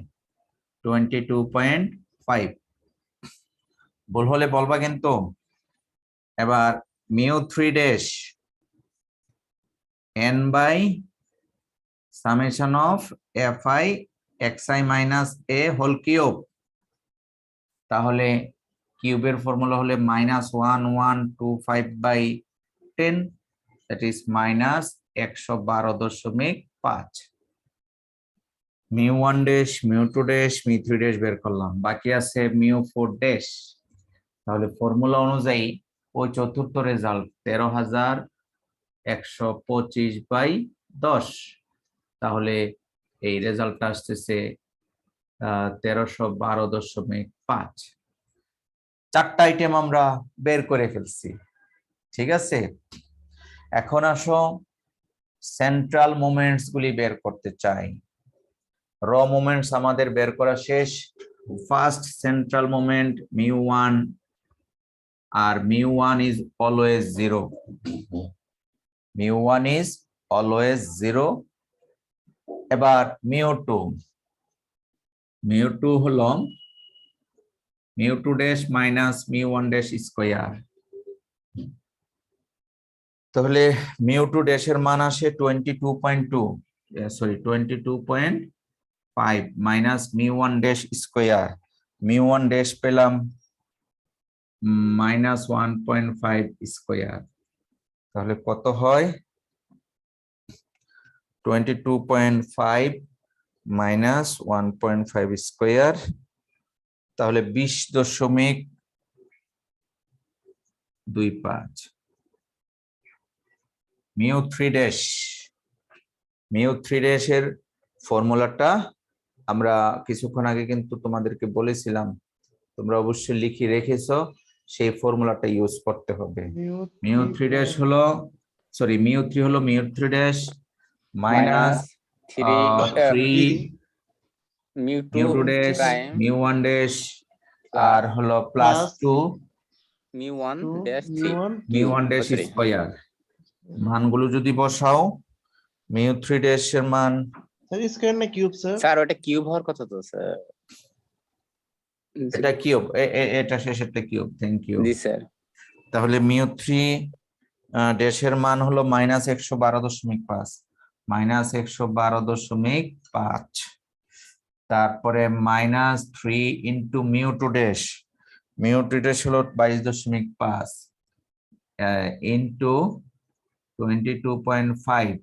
22.5। ভুল হলে বলবা কিন্তু। এবার mu3 dash n by summation of fi xi minus a whole cube, তাহলে কিউবের ফর্মুলা হলে -1125/10, that is -112.5। mu1 dash mu2 dash mu3 dash বের করলাম, বাকি আছে mu4 dash। তাহলে ফর্মুলা অনুযায়ী ওই চতুর্থ রেজাল্ট 13,125/10, তাহলে এই রেজাল্টটা আসতেছে 1312.5। চারটা আইটেম আমরা বের করে ফেলছি, ঠিক আছে? এখন আসো সেন্ট্রাল মোমেন্টস গুলি বের করতে চাই। র মোমেন্টস আমাদের বের করা শেষ। ফার্স্ট সেন্ট্রাল মোমেন্ট mu1, আর mu1 is always 0, mu1 is always 0। এবার mu2 হলো mu2 dash minus mu1 dash square, তাহলে mu2 dash এর মান আসে 22.5 minus mu1 dash square, mu1 dash পেলাম -1.5 স্কয়ার, তাহলে কত হয়? 22.5 মাইনাস 1.5 স্কয়ার, তাহলে 20.25। mu3 dash এর ফর্মুলাটা আমরা কিছুক্ষণ আগে কিন্তু তোমাদেরকে বলেছিলাম, তোমরা অবশ্যই লিখে রেখেছো, সেই ফর্মুলাটা ইউজ করতে হবে। mu3 dash হলো mu3 dash minus 3 mu2 mu2 dash prime mu1 dash আর হলো plus 2 mu1 dash mu1 dash square. মানগুলো যদি বসাও, mu3 dash এর মান, স্যার স্কয়ার না কিউব স্যার? স্যার ওটা কিউব হওয়ার কথা তো স্যার। এটা কিউব, এটা শেষেরটা কিউব। Thank you. জি স্যার। তাহলে mu3 dash এর মান হলো -112.5, -112.5, তারপরে -3 ইন্টু mu2 dash হলো 22.5 ইন্টু 22.5,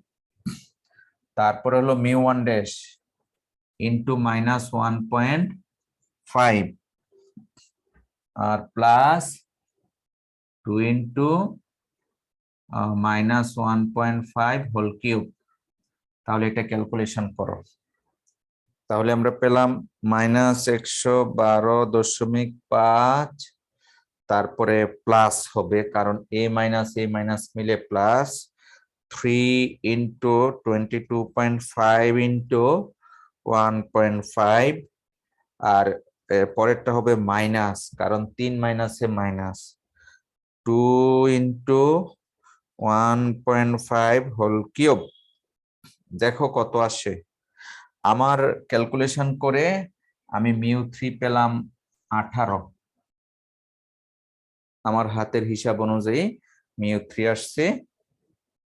তারপরে হলো mu1 dash ইন্টু -1.5 আর প্লাস 2 ইন্টু -1.5 হোল কিউব। তাহলে এটা ক্যালকুলেশন করো, তাহলে আমরা পেলাম -112.5, তারপরে প্লাস হবে কারণ a মাইনাস মিলে প্লাস 3 ইন্টু 22.5 ইন্টু 1.5, আর পরেরটা হবে মাইনাস কারণ 3 মাইনাসে মাইনাস 2 ইন্টু 1.5 হোল কিউব। দেখো কত আসে। আমার ক্যালকুলেশন করে আমি mu3 পেলাম 18, আমার হাতের হিসাব অনুযায়ী μ3 আসছে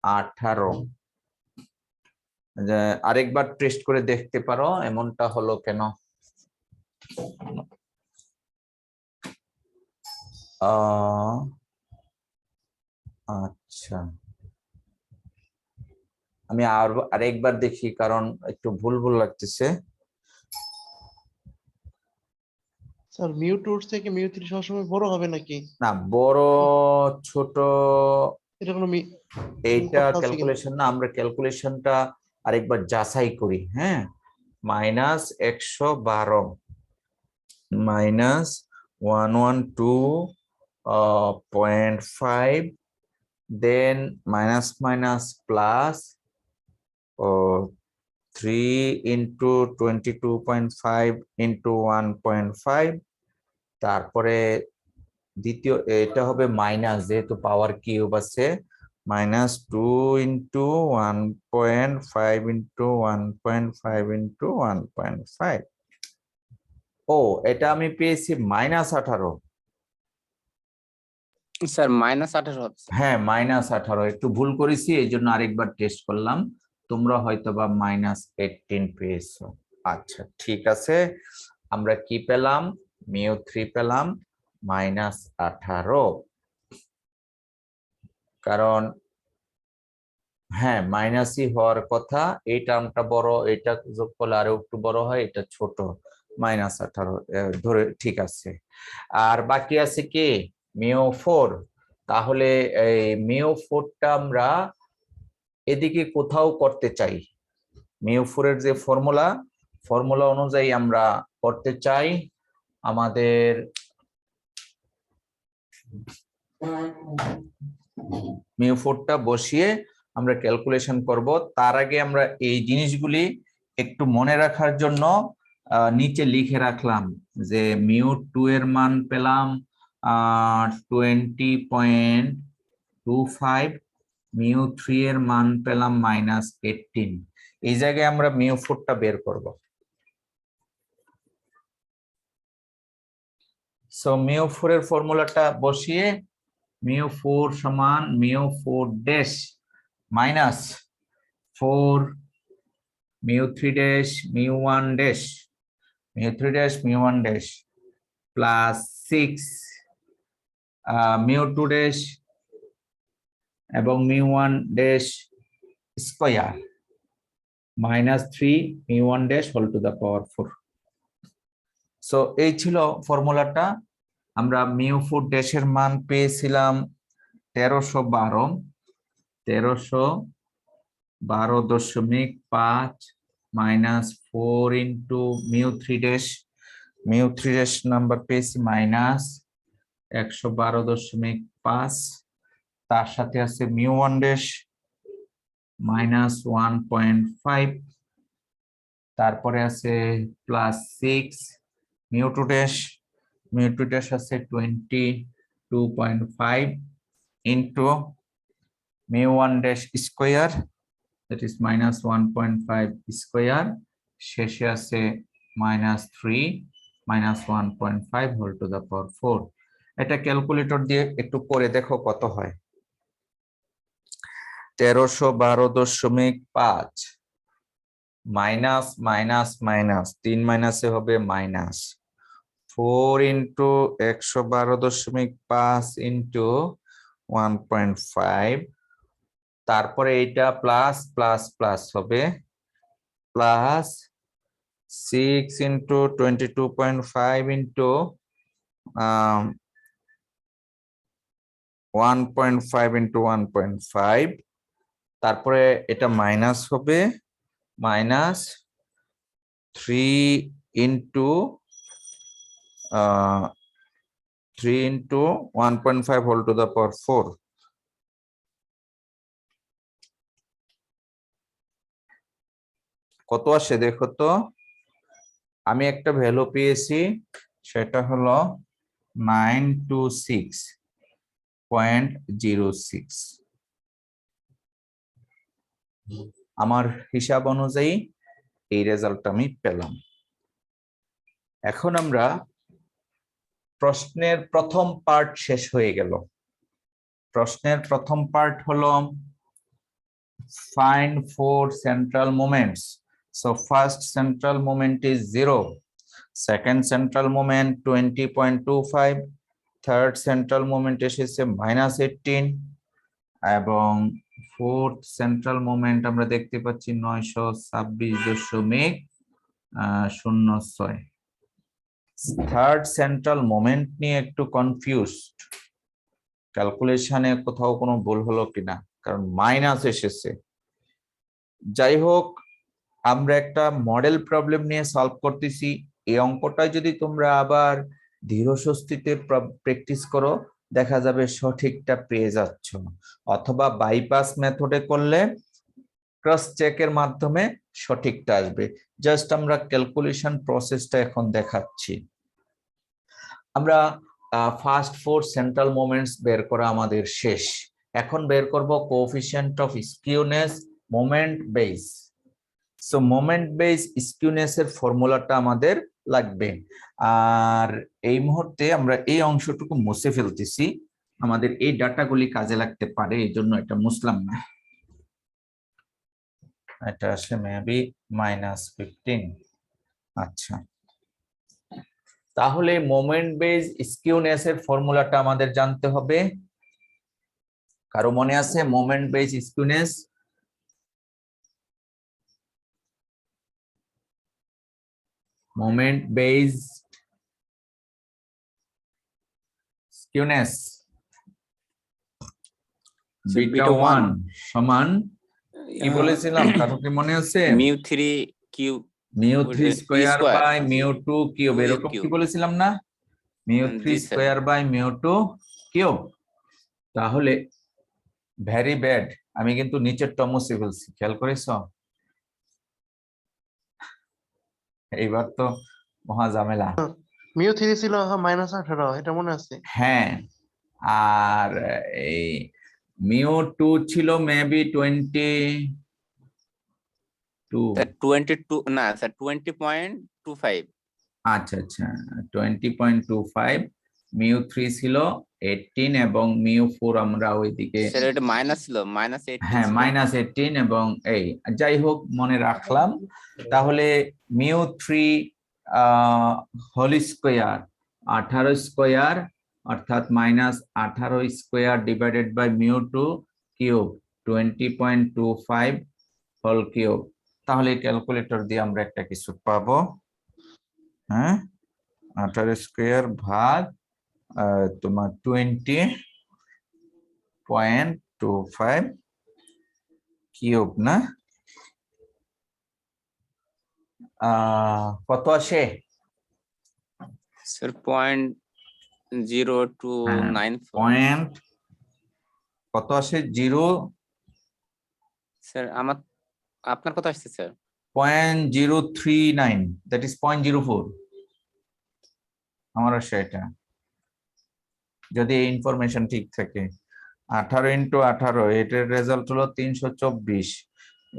18। আরেকবার টেস্ট করে দেখতে পারো এমনটা হলো কেন। আচ্ছা, আমি আরেকবার দেখি কারণ একটু ভুল ভুল লাগতেছে। স্যার মিউ2 থেকে মিউ3 সবসময় বড় হবে নাকি? না, বড় ছোট এটা কোনো এইটা কথা আছে কিনা? ক্যালকুলেশন না, আমরা ক্যালকুলেশনটা আরেকবার যাচাই করি। হ্যাঁ, -112 -112.5 than minus minus plus 3 into 22.5 into 1.5, তারপরে দ্বিতীয় এটা হবে মাইনাস, যেহেতু পাওয়ার কিউব আছে, -2 into 1.5 into 1.5 into 1.5। ও, এটা আমি পেয়েছি -18। স্যার -18 হচ্ছে। হ্যাঁ, -18, একটু ভুল করেছি, এই জন্য আরেকবার টেস্ট করলাম। তোমরা হয়তো বা -18 পেয়েছো। আচ্ছা, ঠিক আছে, আমরা কি পেলাম? μ3 পেলাম -18, কারণ হ্যাঁ মাইনাসই হওয়ার কথা। এই টার্মটা বড়, এটা যোগ করলে আরো একটু বড় হয়, এটা ছোট, -18 ধরে, ঠিক আছে। আর বাকি আছে কি μ4। তাহলে এই μ4টা আমরা এদিকে কোথাও করতে চাই। μ4 এর যে ফর্মুলা অনুযায়ী আমরা করতে চাই। আমাদের μ4টা বসিয়ে আমরা ক্যালকুলেশন করব। তার আগে আমরা এই জিনিসগুলি একটু মনে রাখার জন্য নিচে লিখে রাখলাম যে μ2 এর মান পেলাম 20.25, μ3 এর মান পেলাম -18। এই জায়গায় আমরা μ4টা বের করব। সো μ4 এর ফর্মুলাটা বসিয়ে μ4 সমান μ4 dash minus 4 μ3 dash μ1 dash μ1 dash plus 6 μ2 dash এবং μ1 dash square -3 μ1 dash whole to the power 4। So এই ছিল ফর্মুলাটা। আমরা μ4 ড্যাশের মান পেয়েছিলাম 1312.5 -4 ইন্টু μ3 ড্যাশ নাম্বার পেয়েছি -112.5, তার সাথে আছে μ1 ড্যাশ -1.5, তারপরে আছে +6 μ2 ড্যাশ আছে 22.5 into μ1 dash square, that is -1.5 square, শেষে আছে -3 -1.5 হোল টু দা পাওয়ার 4। এটা ক্যালকুলেটর দিয়ে একটু করে দেখো কত হয়। 1312.5 মাইনাস মাইনাস মাইনাস 3 মাইনাসে হবে মাইনাস 4 ইন্টু 112.5 ইন্টু 1.5, তারপরে এইটা প্লাস প্লাস প্লাস হবে প্লাস 6 ইন্টু 22.5 ইন্টু 1.5 ইন্টু 1.5, তারপরে এটা মাইনাস হবে -3 into 1.5 whole to the power 4। কত আসে দেখো তো। আমি একটা ভ্যালু পেয়েছি, সেটা হলো 926.06। আমার হিসাব অনুযায়ী এই রেজাল্ট আমি পেলাম। এখন আমরা প্রশ্নের প্রথম পার্ট শেষ হয়ে গেল। প্রশ্নের প্রথম পার্ট হলো find 4 central moments. So first central moment is 0, second central moment 20.25, third central moment এসেছে -18 এবং fourth central moment আমরা দেখতে পাচ্ছি 926.06। থার্ড সেন্ট্রাল মোমেন্ট নিয়ে একটু কনফিউজড, ক্যালকুলেশনে কোথাও কোনো ভুল হলো কিনা, কারণ মাইনাস এসেছে। যাই হোক, আমরা একটা মডেল প্রবলেম নিয়ে সলভ করতেছি। এই অঙ্কটা যদি তোমরা আবার ধীর স্বস্তিতে প্র্যাকটিস করো, দেখা যাবে সঠিকটা পেয়ে যাচ্ছ, অথবা বাইপাস মেথডে করলে ক্রস চেকের মাধ্যমে সঠিকটা আসবে। জাস্ট আমরা ক্যালকুলেশন প্রসেসটা এখন দেখাচ্ছি। আমরা ফার্স্ট 4 সেন্ট্রাল মোমেন্টস বের করা আমাদের শেষ। এখন বের করব coefficient of skewness moment base. So moment base skewness এর ফর্মুলাটা আমাদের লাগবে। আর এই মুহূর্তে আমরা এই অংশটুকু মুছে ফেলতেছি, আমাদের এই ডাটাগুলি কাজে লাগতে পারে, এই জন্য এটা মুছলাম না। এটা আসলে মেবি -15। আচ্ছা, তাহলে মোমেন্ট বেস স্কিউনেস এর ফর্মুলাটা আমাদের জানতে হবে। কারো মনে আছে moment base skewness? Moment base skewness beta 1 সমান কি বলেছিলাম, কারো কি মনে আছে? μ3 কিউব μ3 স্কয়ার বাই μ2 কিউব, এরকম কি বলেছিলাম না? μ3 স্কয়ার বাই μ2 কিউব। তাহলে ভেরি ব্যাড, আমি কিন্তু নিচের টর্ম মুছে ফেলছি, খেয়াল করেছ? এইবার তো মহা ঝামেলা। μ3 ছিল -18, এটা মনে আছে। হ্যাঁ, আর এই μ2 ছিল মেবি 22। স্যার 22 না স্যার 20.25। আচ্ছা আচ্ছা, 20.25। μ3 ছিল 18 এবং μ4 আমরা ওইদিকে, স্যার এটা মাইনাস ছিল, -18 হ্যাঁ -18 এবং এই, যাই হোক মনে রাখলাম। তাহলে μ3 হোল স্কয়ার 18 স্কয়ার অর্থাৎ -18 square divided by μ2 cube 20.25 whole cube. তাহলে ক্যালকুলেটর দিয়ে আমরা একটা কিছু পাবো, হ্যাঁ, 18 স্কয়ার ভাগ তোমার 20.25 কিউব না, কত আসে? স্যার 0.0294। পয়েন্ট কত আসে? 0, স্যার আপনার কত আসছে স্যার? 0.039, দ্যাট ইজ 0.04 আমার আসে এটা, যদি এই ইনফরমেশন ঠিক থাকে। 18 × 18, এটার রেজাল্ট হলো 324।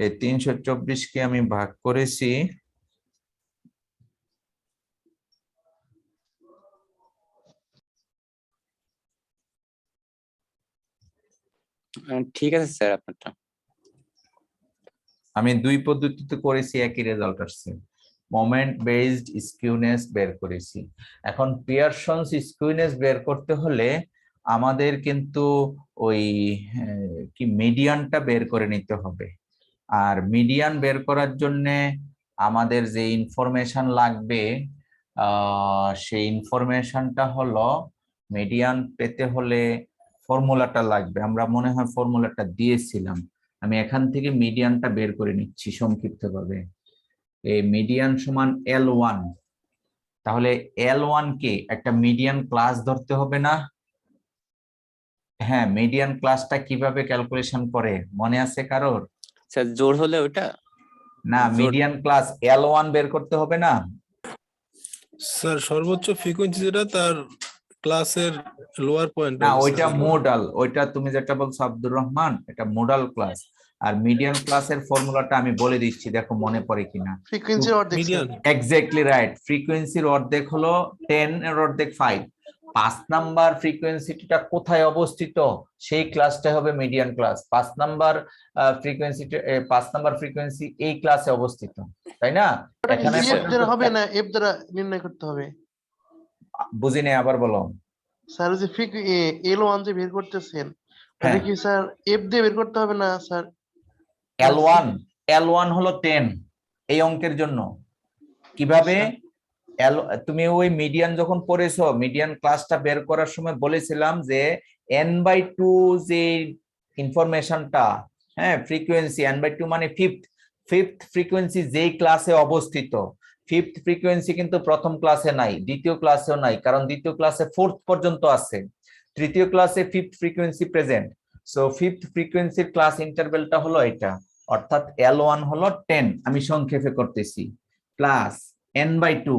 এই 324 কে আমি ভাগ করেছি ঠিক আছে স্যার আপনারটা। আমি দুই পদ্ধতিতে করেছি, একই রেজাল্ট আসছে। মোমেন্ট বেসড স্কিউনেস বের করেছি। এখন পিয়ারসনস স্কিউনেস বের করতে হলে আমাদের কিন্তু ওই কি মিডিয়ানটা বের করে নিতে হবে। আর মিডিয়ান বের করার জন্য আমাদের যে ইনফরমেশন লাগবে, সেই ইনফরমেশনটা হলো, মিডিয়ান পেতে হলে ফর্মুলাটা লাগবে। আমরা মনে হয় ফর্মুলাটা দিয়েছিলাম, আমি এখান থেকে মিডিয়ানটা বের করে নিচ্ছি সংক্ষিপ্তভাবে। এই মিডিয়ান সমান L1। তাহলে L1 কে একটা মিডিয়ান ক্লাস ধরতে হবে না? হ্যাঁ, মিডিয়ান ক্লাসটা কিভাবে ক্যালকুলেশন করে মনে আছে কারোর? স্যার জোর হলে ওটা না, মিডিয়ান ক্লাস L1 বের করতে হবে না? স্যার সর্বোচ্চ ফ্রিকোয়েন্সি যেটা তার ক্লাসের লোয়ার পয়েন্ট। না, ওইটা মোডাল, ওইটা তুমি যেটা বলছো আব্দুর রহমান, এটা মোডাল ক্লাস। আর মিডিয়ান ক্লাসের ফর্মুলাটা আমি বলে দিচ্ছি, দেখো মনে পড়ে কিনা। ফ্রিকোয়েন্সির অর্ধেক স্যার। মিডিয়ান এক্স্যাক্টলি রাইট, ফ্রিকোয়েন্সির অর্ধেক হলো 10 এর অর্ধেক 5। 5 নাম্বার ফ্রিকোয়েন্সিটা কোথায় অবস্থিত, সেই ক্লাসটা হবে মিডিয়ান ক্লাস। 5 নাম্বার ফ্রিকোয়েন্সিটা 5 নাম্বার ফ্রিকোয়েন্সি এই ক্লাসে অবস্থিত, তাই না? ওটা কি এখানে সিএফ দ্বারা হবে না এফ দ্বারা নির্ণয় করতে হবে? বুঝি নাই, আবার বলো। স্যার ওই যে L1 যে বের করতেছেন ওটা হ্যাঁ। কি স্যার এফ দিয়ে বের করতে হবে না স্যার? L1 হলো 10 এই অঙ্কের জন্য। কিভাবে? তুমি ওই মিডিয়ান যখন পড়েছো, মিডিয়ান ক্লাসটা বের করার সময় বলেছিলাম যে n/2 যে ইনফরমেশনটা, হ্যাঁ ফ্রিকোয়েন্সি n/2 মানে ফিফথ ফ্রিকোয়েন্সি যেই ক্লাসে অবস্থিত। ফিফথ ফ্রিকোয়েন্সি কিন্তু প্রথম ক্লাসে নাই, দ্বিতীয় ক্লাসেও নাই, কারণ দ্বিতীয় ক্লাসে ফোর্থ পর্যন্ত আছে, তৃতীয় ক্লাসে fifth frequency present. So fifth ফ্রিকোয়েন্সির ক্লাস ইন্টারভ্যালটা হলো এটা, অর্থাৎ L1 হলো 10, আমি সংক্ষেপে করতেছি, প্লাস n/2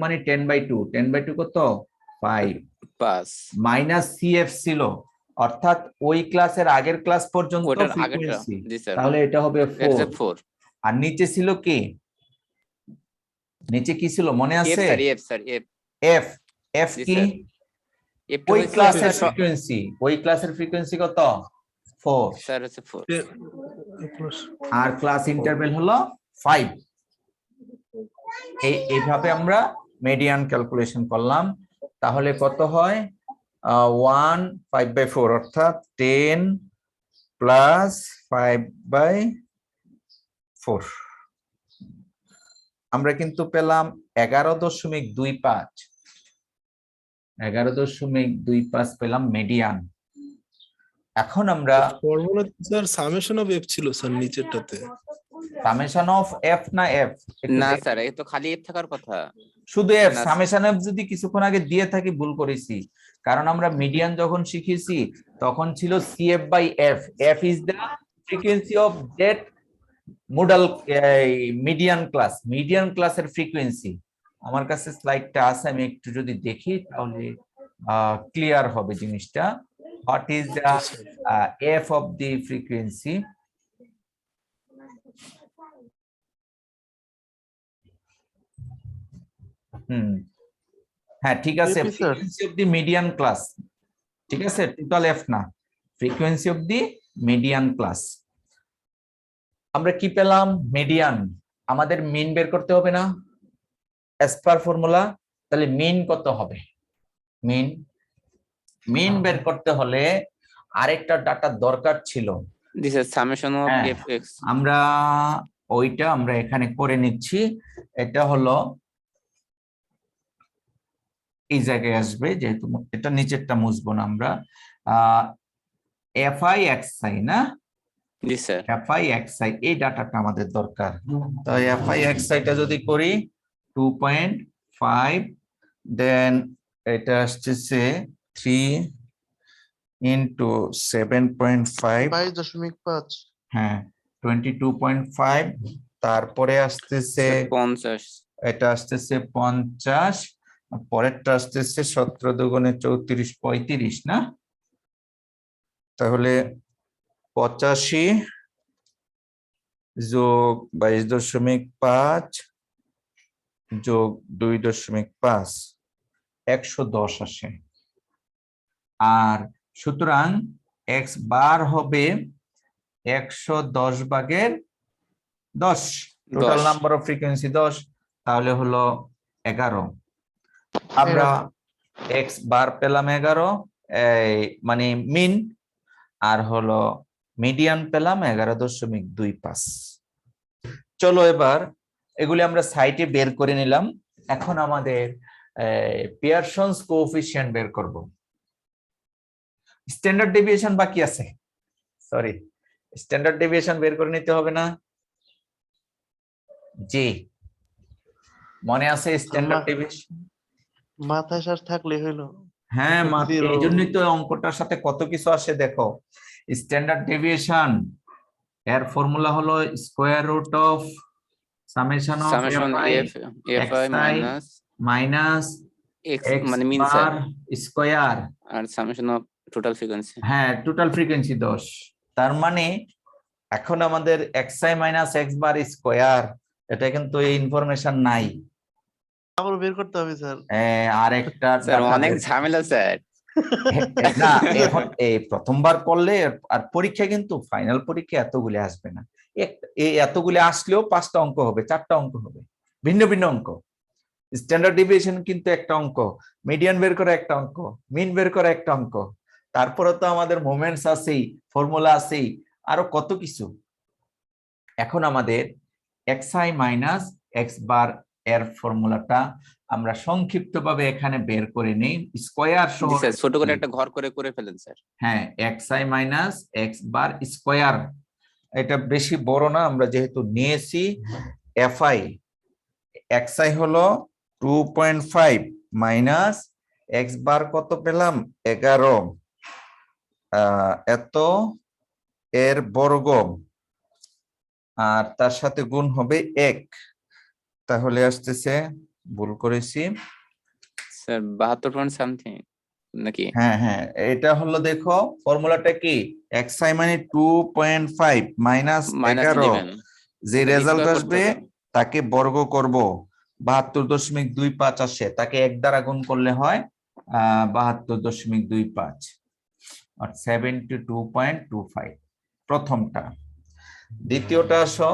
মানে 10/2, 10/2 কত 5, পাস মাইনাস CF ছিল, অর্থাৎ ওই ক্লাসের আগের ক্লাস পর্যন্ত ওটার আগেরটা ফ্রিকোয়েন্সি, জি স্যার তাহলে এটা হবে 4। 4 আর নিচে ছিল কি, নিচে কি ছিল মনে এফ আছে? Sir F sir F F F জি কি? স্যার এফ ওই হচ্ছে ক্লাসের স্যার ফ্রিকোয়েন্সি, ওই ক্লাসের ফ্রিকোয়েন্সি কত 4, স্যার হচ্ছে 4 আর ক্লাস ইন্টারভ্যাল হলো 5। এইভাবে আমরা মিডিয়ান ক্যালকুলেশন করলাম। তাহলে কত হয়? 1 5/4, অর্থাৎ 10 প্লাস 5/4। আমরা কিন্তু পেলাম 11.25, 11.25 পেলাম মিডিয়ান। এখন আমরা formula sir summation of F ছিল স্যার নিচেরটাতে। সামেশন অফ এফ না এফ? না স্যার এই তো খালি এফ থাকার কথা। শুধু এফ, না, সামেশন এফ যদি কিছুক্ষণ আগে দিয়ে থাকি ভুল করেছি, কারণ আমরা মিডিয়ান যখন শিখেছি তখন ছিল CF by F, F is the frequency of that modal median ক্লাসের ফ্রিকোয়েন্সি। আমার কাছে স্লাইডটা আছে, আমি একটু যদি দেখি তাহলে ক্লিয়ার হবে জিনিসটা। What is the F of the frequency? হ্যাঁ ঠিক আছে, API, sir. Frequency of the median class, ঠিক আছে, টোটাল এফ না, frequency of the median class. আমরা কি পেলাম? মিডিয়ান। আমাদের মিন বের করতে হবে না অ্যাজ পার ফর্মুলা? তাহলে মিন কত হবে? মিন বের করতে হলে আরেকটা ডাটা দরকার ছিল, দিস ইজ সামেশন অফ হ্যাঁ। F x. আমরা এখানে করে নিচ্ছি। এটা হলো এই জায়গায় আসবে, যেহেতু এটা নিচেরটা মুছবো না আমরা। FI/XI না, জি স্যার FI/XI এই ডাটাটা আমাদের দরকার। তো FI/XI টা যদি করি 2.5, দেন এটা আসছে 3 ইন্টু 7.5, 22.5। হ্যাঁ 22.5, তারপরে আসতেছে 50 এটা আসতেছে 50, পরেরটা আসতেছে 17 দুগুণে 34 35 না, তাহলে 85 যোগ 22.5 যোগ 2.5 110 আসে। আর সুতরাং এক্স বার হবে 110/10, টোটাল 10 নাম্বার অফ ফ্রিকোয়েন্সি 10, তাহলে হলো 11। আমরা এক্স বার পেলাম 11, মানে মিন, আর হলো মিডিয়ান পেলাম 11.25। চলো এবার এগুলি আমরা সাইটে বের করে নিলাম। এখন আমাদের পিয়ারসনস কোএফিসিয়েন্ট বের করব। স্ট্যান্ডার্ড ডেভিয়েশন বাকি আছে, সরি, স্ট্যান্ডার্ড ডেভিয়েশন বের করে নিতে হবে না? জি মনে আছে স্ট্যান্ডার্ড ডেভিয়েশন? মাথায় শ্বাস থাকলে হইলো। হ্যাঁ, Zero. এই জন্যই তো অঙ্কটার সাথে কত কিছু আসে দেখো। স্ট্যান্ডার্ড ডেভিয়েশন এর ফর্মুলা হলো square root of summation of summation F F I minus minus X X মানে মিন বার স্কয়ার, আর সামেশন অফ টোটাল ফ্রিকোয়েন্সি। হ্যাঁ টোটাল ফ্রিকোয়েন্সি 10। তার মানে এখন আমাদের xi minus x bar square, এটা কিন্তু এই ইনফরমেশন নাই। আবার বের করতে হবে স্যার। আর একটা স্যার ডাটা অনেক ঝামেলা স্যার। না, এখন এই প্রথমবার করলে আর পরীক্ষা কিন্তু ফাইনাল পরীক্ষা এতগুলি আসবে না। এই এতগুলি আসলেও 5টা অঙ্ক হবে, 4টা অঙ্ক হবে, ভিন্ন ভিন্ন অঙ্ক। স্ট্যান্ডার্ড ডিভিয়েশন কিন্তু একটা অঙ্ক, মিডিয়ান বের করা একটা অঙ্ক, মিন বের করা একটা অঙ্ক, তারপরে তো আমাদের মোমেন্টস আছেই, ফর্মুলা আছেই, আরো কত কিছু। এখন আমাদের xi মাইনাস এক্স বার এর ফর্মুলাটা আমরা সংক্ষিপ্তভাবে এখানে বের করে নেই, স্কয়ার সহ। জি স্যার, ছোট করে একটা ঘর করে ফেলেন স্যার। হ্যাঁ, xi minus x bar square, এটা বেশি বড় না, আমরা যেহেতু নিয়েছি fi, xi হলো 2.5 মাইনাস এক্স বার কত পেলাম 11, এত এর বর্গ, আর তার সাথে গুণ হবে 1, তাহলে আসতেছে, ভুল করেছি, স্যার 72 পয়েন্ট সামথিং নাকি? হ্যাঁ হ্যাঁ, এটা হলো দেখো ফর্মুলাটা কি, xi মানে 2.5 মাইনাস মাইনাস 11, 11 যে ওটাকে রেজাল্ট স্কয়ার করতে আসবে হবে। তাকে বর্গ করব, 72.25 আসে, তাকে 1 দ্বারা গুণ করলে হয় 72.25, আর 72.25 প্রথমটা। দ্বিতীয়টা আসো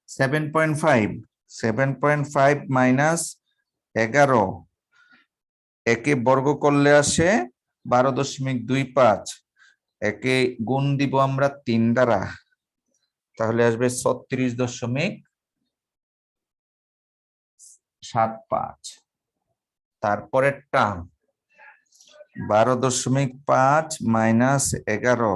7.5 মাইনাস 11, একে বর্গ করলে আসে 12.25, একে গুণ দিব আমরা 3 দ্বারা, তাহলে আসবে 36.75। তারপরেরটা 12.5 মাইনাস 11,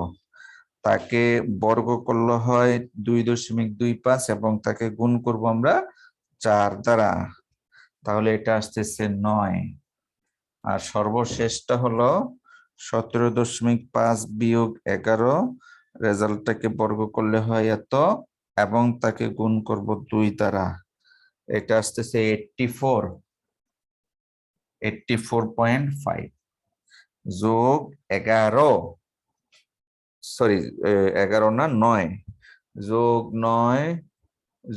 তাকে বর্গ করলে হয় 2.25 এবং তাকে গুণ করব আমরা 4 দ্বারা, তাহলে এটা আসতেছে 9। আর সর্বশেষটা হলো 17.5 বিয়োগ 11, রেজাল্টটাকে বর্গ করলে হয় এত এবং তাকে গুণ করব 2 দ্বারা, এটা আসতেছে 84.5 যোগ 11, সরি 11 না 9, যোগ 9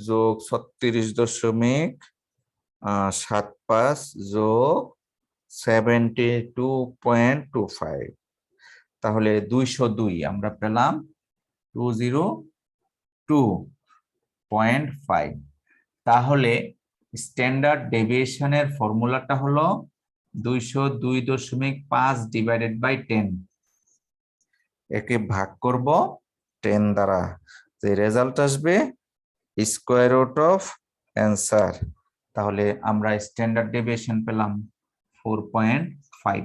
যোগ 36.75 যোগ 72.25, তাহলে 202 আমরা পেলাম 202.5। তাহলে স্ট্যান্ডার্ড ডেভিয়েশনের ফর্মুলাটা হলো 202.5 ডিভাইডেড বাই 10, একে ভাগ করব 10 দ্বারা, যে রেজাল্ট আসবে স্কয়ার রুট অফ অ্যান্সার, তাহলে আমরা স্ট্যান্ডার্ড ডেভিয়েশন পেলাম 4.5।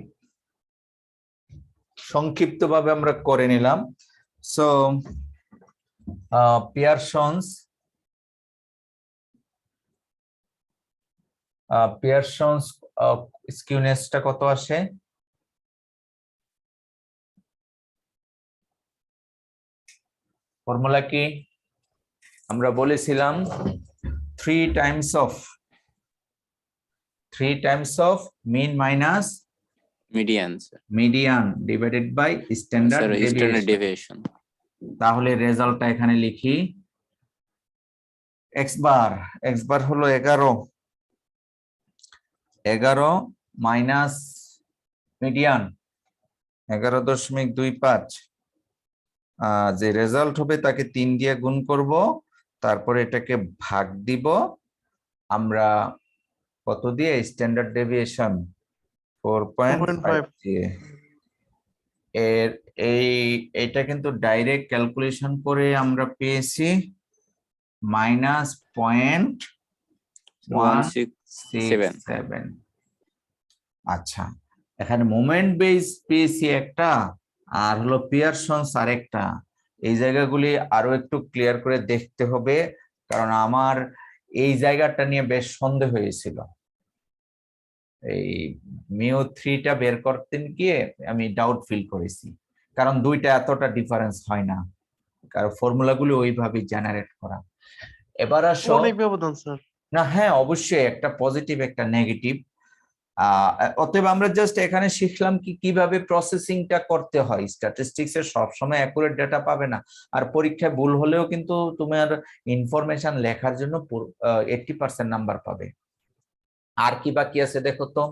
সংক্ষিপ্তভাবে আমরা করে নিলাম। সো পিয়ারসনস স্কিউনেসটা কত আসে? ফর্মুলা কি আমরা বলেছিলাম 3 times of mean minus median median divided by standard standard deviation. Deviation. তাহলে রেজাল্টটা এখানে লিখি, এক্স বার হলো 11 মাইনাস মিডিয়ান 11.25, যে রেজাল্ট হবে তাকে 3 দিয়ে গুণ করব, তারপরে এটাকে ভাগ দিব আমরা কত দিয়ে, স্ট্যান্ডার্ড ডেভিয়েশন 4.5 দিয়ে। এইটা কিন্তু ডাইরেক্ট ক্যালকুলেশন করে আমরা পেয়েছি -0.167। আচ্ছা, এখানে মোমেন্ট বেস পেয়েছি একটা, আর হলো পিয়ারসনস আরেকটা। এই জায়গাগুলি আরো একটু ক্লিয়ার করে দেখতে হবে, কারণ আমার এই জায়গাটা নিয়ে বেশ সন্দেহ হয়েছিল। এই মিও3টা বের করতে গিয়ে আমি ডাউট ফিল করেছি, কারণ দুইটা এতটা ডিফারেন্স হয় না, কারণ ফর্মুলাগুলো ওইভাবে জেনারেট করা। এবার আসো, অনেক ব্যবধান স্যার। না হ্যাঁ অবশ্যই, একটা পজিটিভ একটা নেগেটিভ। অতএব আমরা জাস্ট এখানে শিখলাম কি কিভাবে প্রসেসিংটা করতে হয়। স্ট্যাটিস্টিক্স এর সবসময় অ্যাকুরেট ডেটা পাবে না, আর পরীক্ষায় ভুল হলেও কিন্তু তোমার ইনফরমেশন লেখার জন্য 80% নাম্বার পাবে। আর কি বাকি আছে দেখো তো,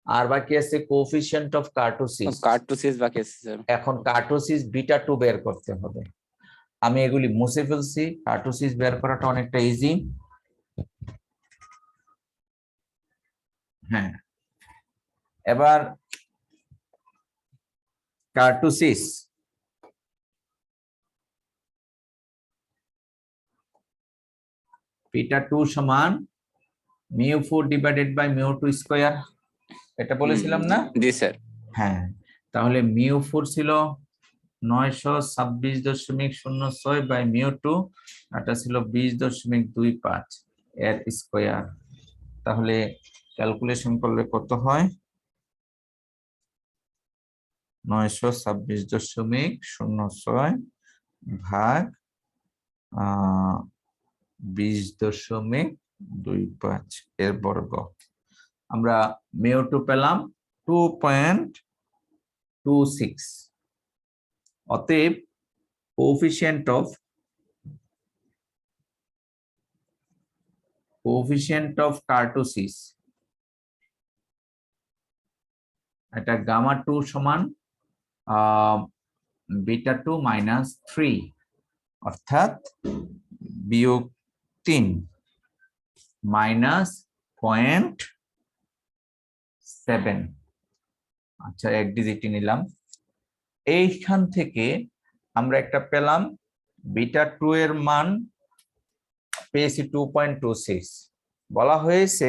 আর বাকি আছে কোএফিসিয়েন্ট অফ কার্টোসিস। কার্টোসিস বাকি আছে স্যার। এখন কার্টোসিস বিটা 2 বের করতে হবে। আমি এগুলি মুছে ফেলছি, কার্টোসিস বের করাটা অনেকটা ইজি। হ্যাঁ, এবার কার্টোসিস বিটা 2 সমান μ4 ডিভাইডেড বাই μ2 স্কয়ার, এটা বলেছিলাম না? জি স্যার। হ্যাঁ, তাহলে μ4 ছিল 926.06 বাই μ2, এটা ছিল 20.25 এর স্কয়ার। তাহলে ক্যালকুলেশন করলে কত হয়? 926.06 ভাগ 20.25 এর বর্গ। আমরা μ2 পেলাম 2.26। অতএব কোএফিসিয়েন্ট অফ কার্টোসিস, এটা গামা 2 সমান বিটা 2 মাইনাস 3, অর্থাৎ বিয়োগ 3 মাইনাস 0.7। আচ্ছা, এক ডিজিটই নিলাম। এইখান থেকে আমরা একটা পেলাম বিটা 2 এর মান পেয়েছি 2.26। বলা হয়েছে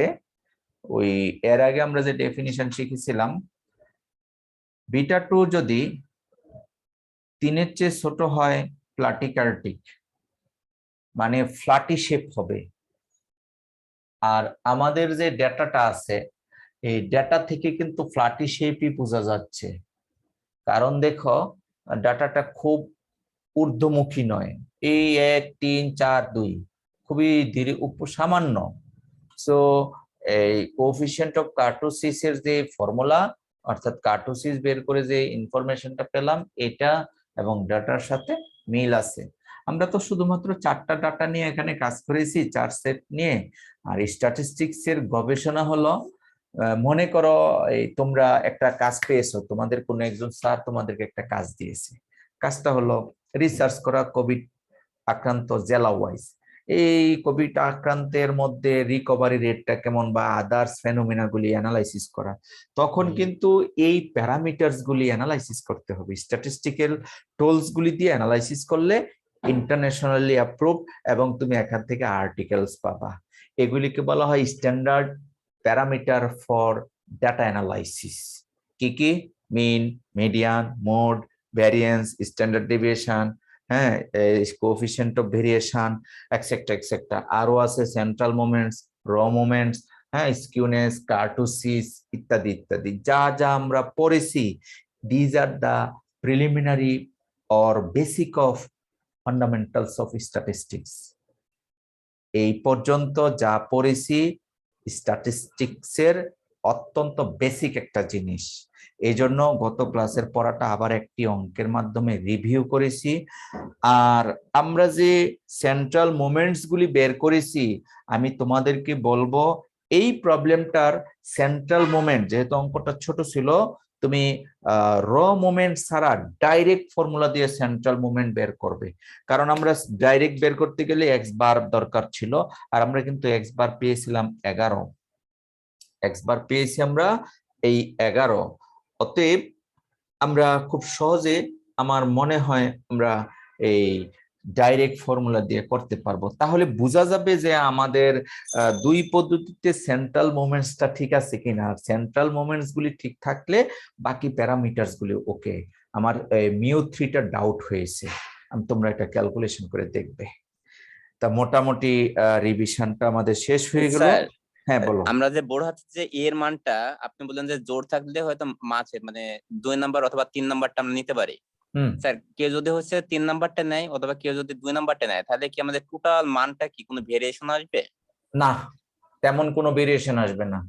ওই এর আগে আমরা যে ডেফিনিশন শিখেছিলাম, বিটা 2 যদি 3-এর চেয়ে ছোট হয় প্লাটিকার্টিক, মানে ফ্ল্যাটি শেপ হবে। আর আমাদের যে ডেটাটা আছে এই ডেটা থেকে কিন্তু ফ্ল্যাটি শেপই বোঝা যাচ্ছে, কারণ দেখো ডাটাটা খুব ঊর্ধ্বমুখী নয়, এই 1 3 4 2 খুবই ধীরে সামান্য। সো এই কোএফিসিয়েন্ট অফ কার্টোসিস এর যে ফর্মুলা, অর্থাৎ কার্টোসিস বের করে যে ইনফরমেশনটা পেলাম, এটা এবং ডাটার সাথে মিল আছে। আমরা তো শুধুমাত্র 4টা ডাটা নিয়ে এখানে কাজ করেছি, 4 সেট নিয়ে। আর স্ট্যাটিস্টিক্স এর গবেষণা হলো, মনে করো এই তোমরা একটা কাজ পেয়েছো, তোমাদের কোনো একজন স্যার তোমাদেরকে একটা কাজ দিয়েছে। কাজটা হলো রিসার্চ করা কোভিড আক্রান্ত জেলা ওয়াইজ, এই কোভিড আক্রান্তের মধ্যে রিকভারি রেটটা কেমন বা আদার্স ফেনোমেনা গুলি অ্যানালাইসিস করা। তখন কিন্তু এই প্যারামিটারস গুলি অ্যানালাইসিস করতে হবে। স্ট্যাটিস্টিক্যাল টুলস গুলি দিয়ে অ্যানালাইসিস করলে ইন্টারন্যাশনালি অ্যাপ্রুভ, এবং তুমি এখান থেকে আর্টিকেলস পাবা। এগুলিকে বলা হয় standard parameter for data analysis. কি কি? Mean, median, mode, variance, standard deviation, হ্যাঁ, coefficient of variation, et cetera et cetera. আরো আছে সেন্ট্রাল মোমেন্টস, র মোমেন্টস, হ্যাঁ, স্কিউনেস, কার্টোসিস ইত্যাদি ইত্যাদি। যা যা আমরা পড়েছি, these are the preliminary or basic of fundamentals of statistics. এই পর্যন্ত যা পড়েছি স্ট্যাটিস্টিক্সের অত্যন্ত বেসিক একটা জিনিস। এই জন্য গত ক্লাসের পড়াটা আবার একটি অঙ্কের মাধ্যমে রিভিউ করেছি। আর আমরা যে সেন্ট্রাল মোমেন্টস গুলি বের করেছি, আমি তোমাদেরকে বলবো এই প্রবলেমটার সেন্ট্রাল মোমেন্ট, যেহেতু অঙ্কটা ছোট ছিল, তুমি র মোমেন্ট ছাড়া ডাইরেক্ট ফর্মুলা দিয়ে সেন্ট্রাল মোমেন্ট বের করবে। কারণ আমরা ডাইরেক্ট বের করতে গেলে এক্স বার দরকার ছিল, আর আমরা কিন্তু এক্স বার পেয়েছিলাম 11, এক্স বার পেয়েছি আমরা এই 11। অতএব আমরা খুব সহজে, আমার মনে হয়, আমরা এই ডাইরেক্ট ফর্মুলা দিয়ে করতে পারবো। তাহলে বোঝা যাবে যে আমাদের দুই পদ্ধতিতে সেন্ট্রাল মোমেন্টসটা ঠিক আছে কিনা। সেন্ট্রাল মোমেন্টস গুলি ঠিক থাকলে বাকি প্যারামিটারস গুলি ওকে। আমার μ3টা ডাউট হয়েছে, তোমরা এটা ক্যালকুলেশন করে দেখবে। তা মোটামুটি রিভিশনটা আমাদের শেষ হয়ে গেল। হ্যাঁ বলো। আমরা যে বোঝাচ্ছি যে এর মানটা আপনি বললেন যে জোর থাকলে হয়তো মাঝে মানে 2 নাম্বার অথবা 3 নাম্বারটা আমরা নিতে পারি। স্যার কেউ যদি হচ্ছে 3 নাম্বারটা নেয় অথবা কেউ যদি 2 নাম্বারটা নেয়, তাহলে কি আমাদের টোটাল মানটা কি কোনো ভেরিয়েশন আসবে? না, তেমন কোনো ভেরিয়েশন আসবে না।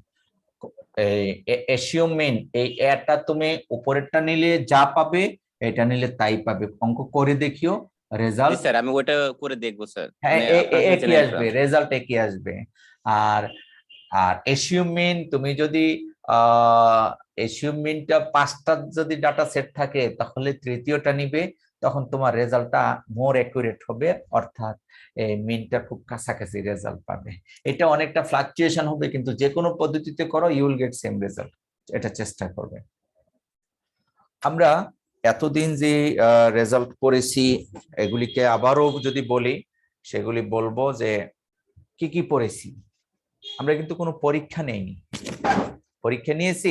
এসিউম মিন, এই এটা তুমি উপরেরটা নিলে যা পাবে এটা নিলে তাই পাবে। অঙ্ক করে দেখিও, জি রেজাল্ট স্যার, আমি ওইটা করে দেখবো স্যার। হ্যাঁ মানে আপনার কাছে একই জেনে আসবে, নিলাম। রেজাল্ট একই আসবে। আর আর এসিউম মিন তুমি যদি এসিউম মিনটা 5টা যদি ডাটা সেট থাকে তাহলে তৃতীয়টা নিবে, তখন তোমার রেজাল্টটা মোর অ্যাকুরেট হবে, অর্থাৎ এই মিনটা খুব কাছাকাছি রেজাল্ট পাবে। এটা অনেকটা ফ্লাকচুয়েশন হবে, কিন্তু যে কোনো পদ্ধতিতে করো you will get same result, এটা চেষ্টা করবে। আমরা এতদিন যে রেজাল্ট করেছি এগুলিকে আবারও যদি বলি, সেগুলি বলবো যে কি কি পড়েছি। আমরা কিন্তু কোনো পরীক্ষা নেইনি, পরীক্ষা নিয়েছি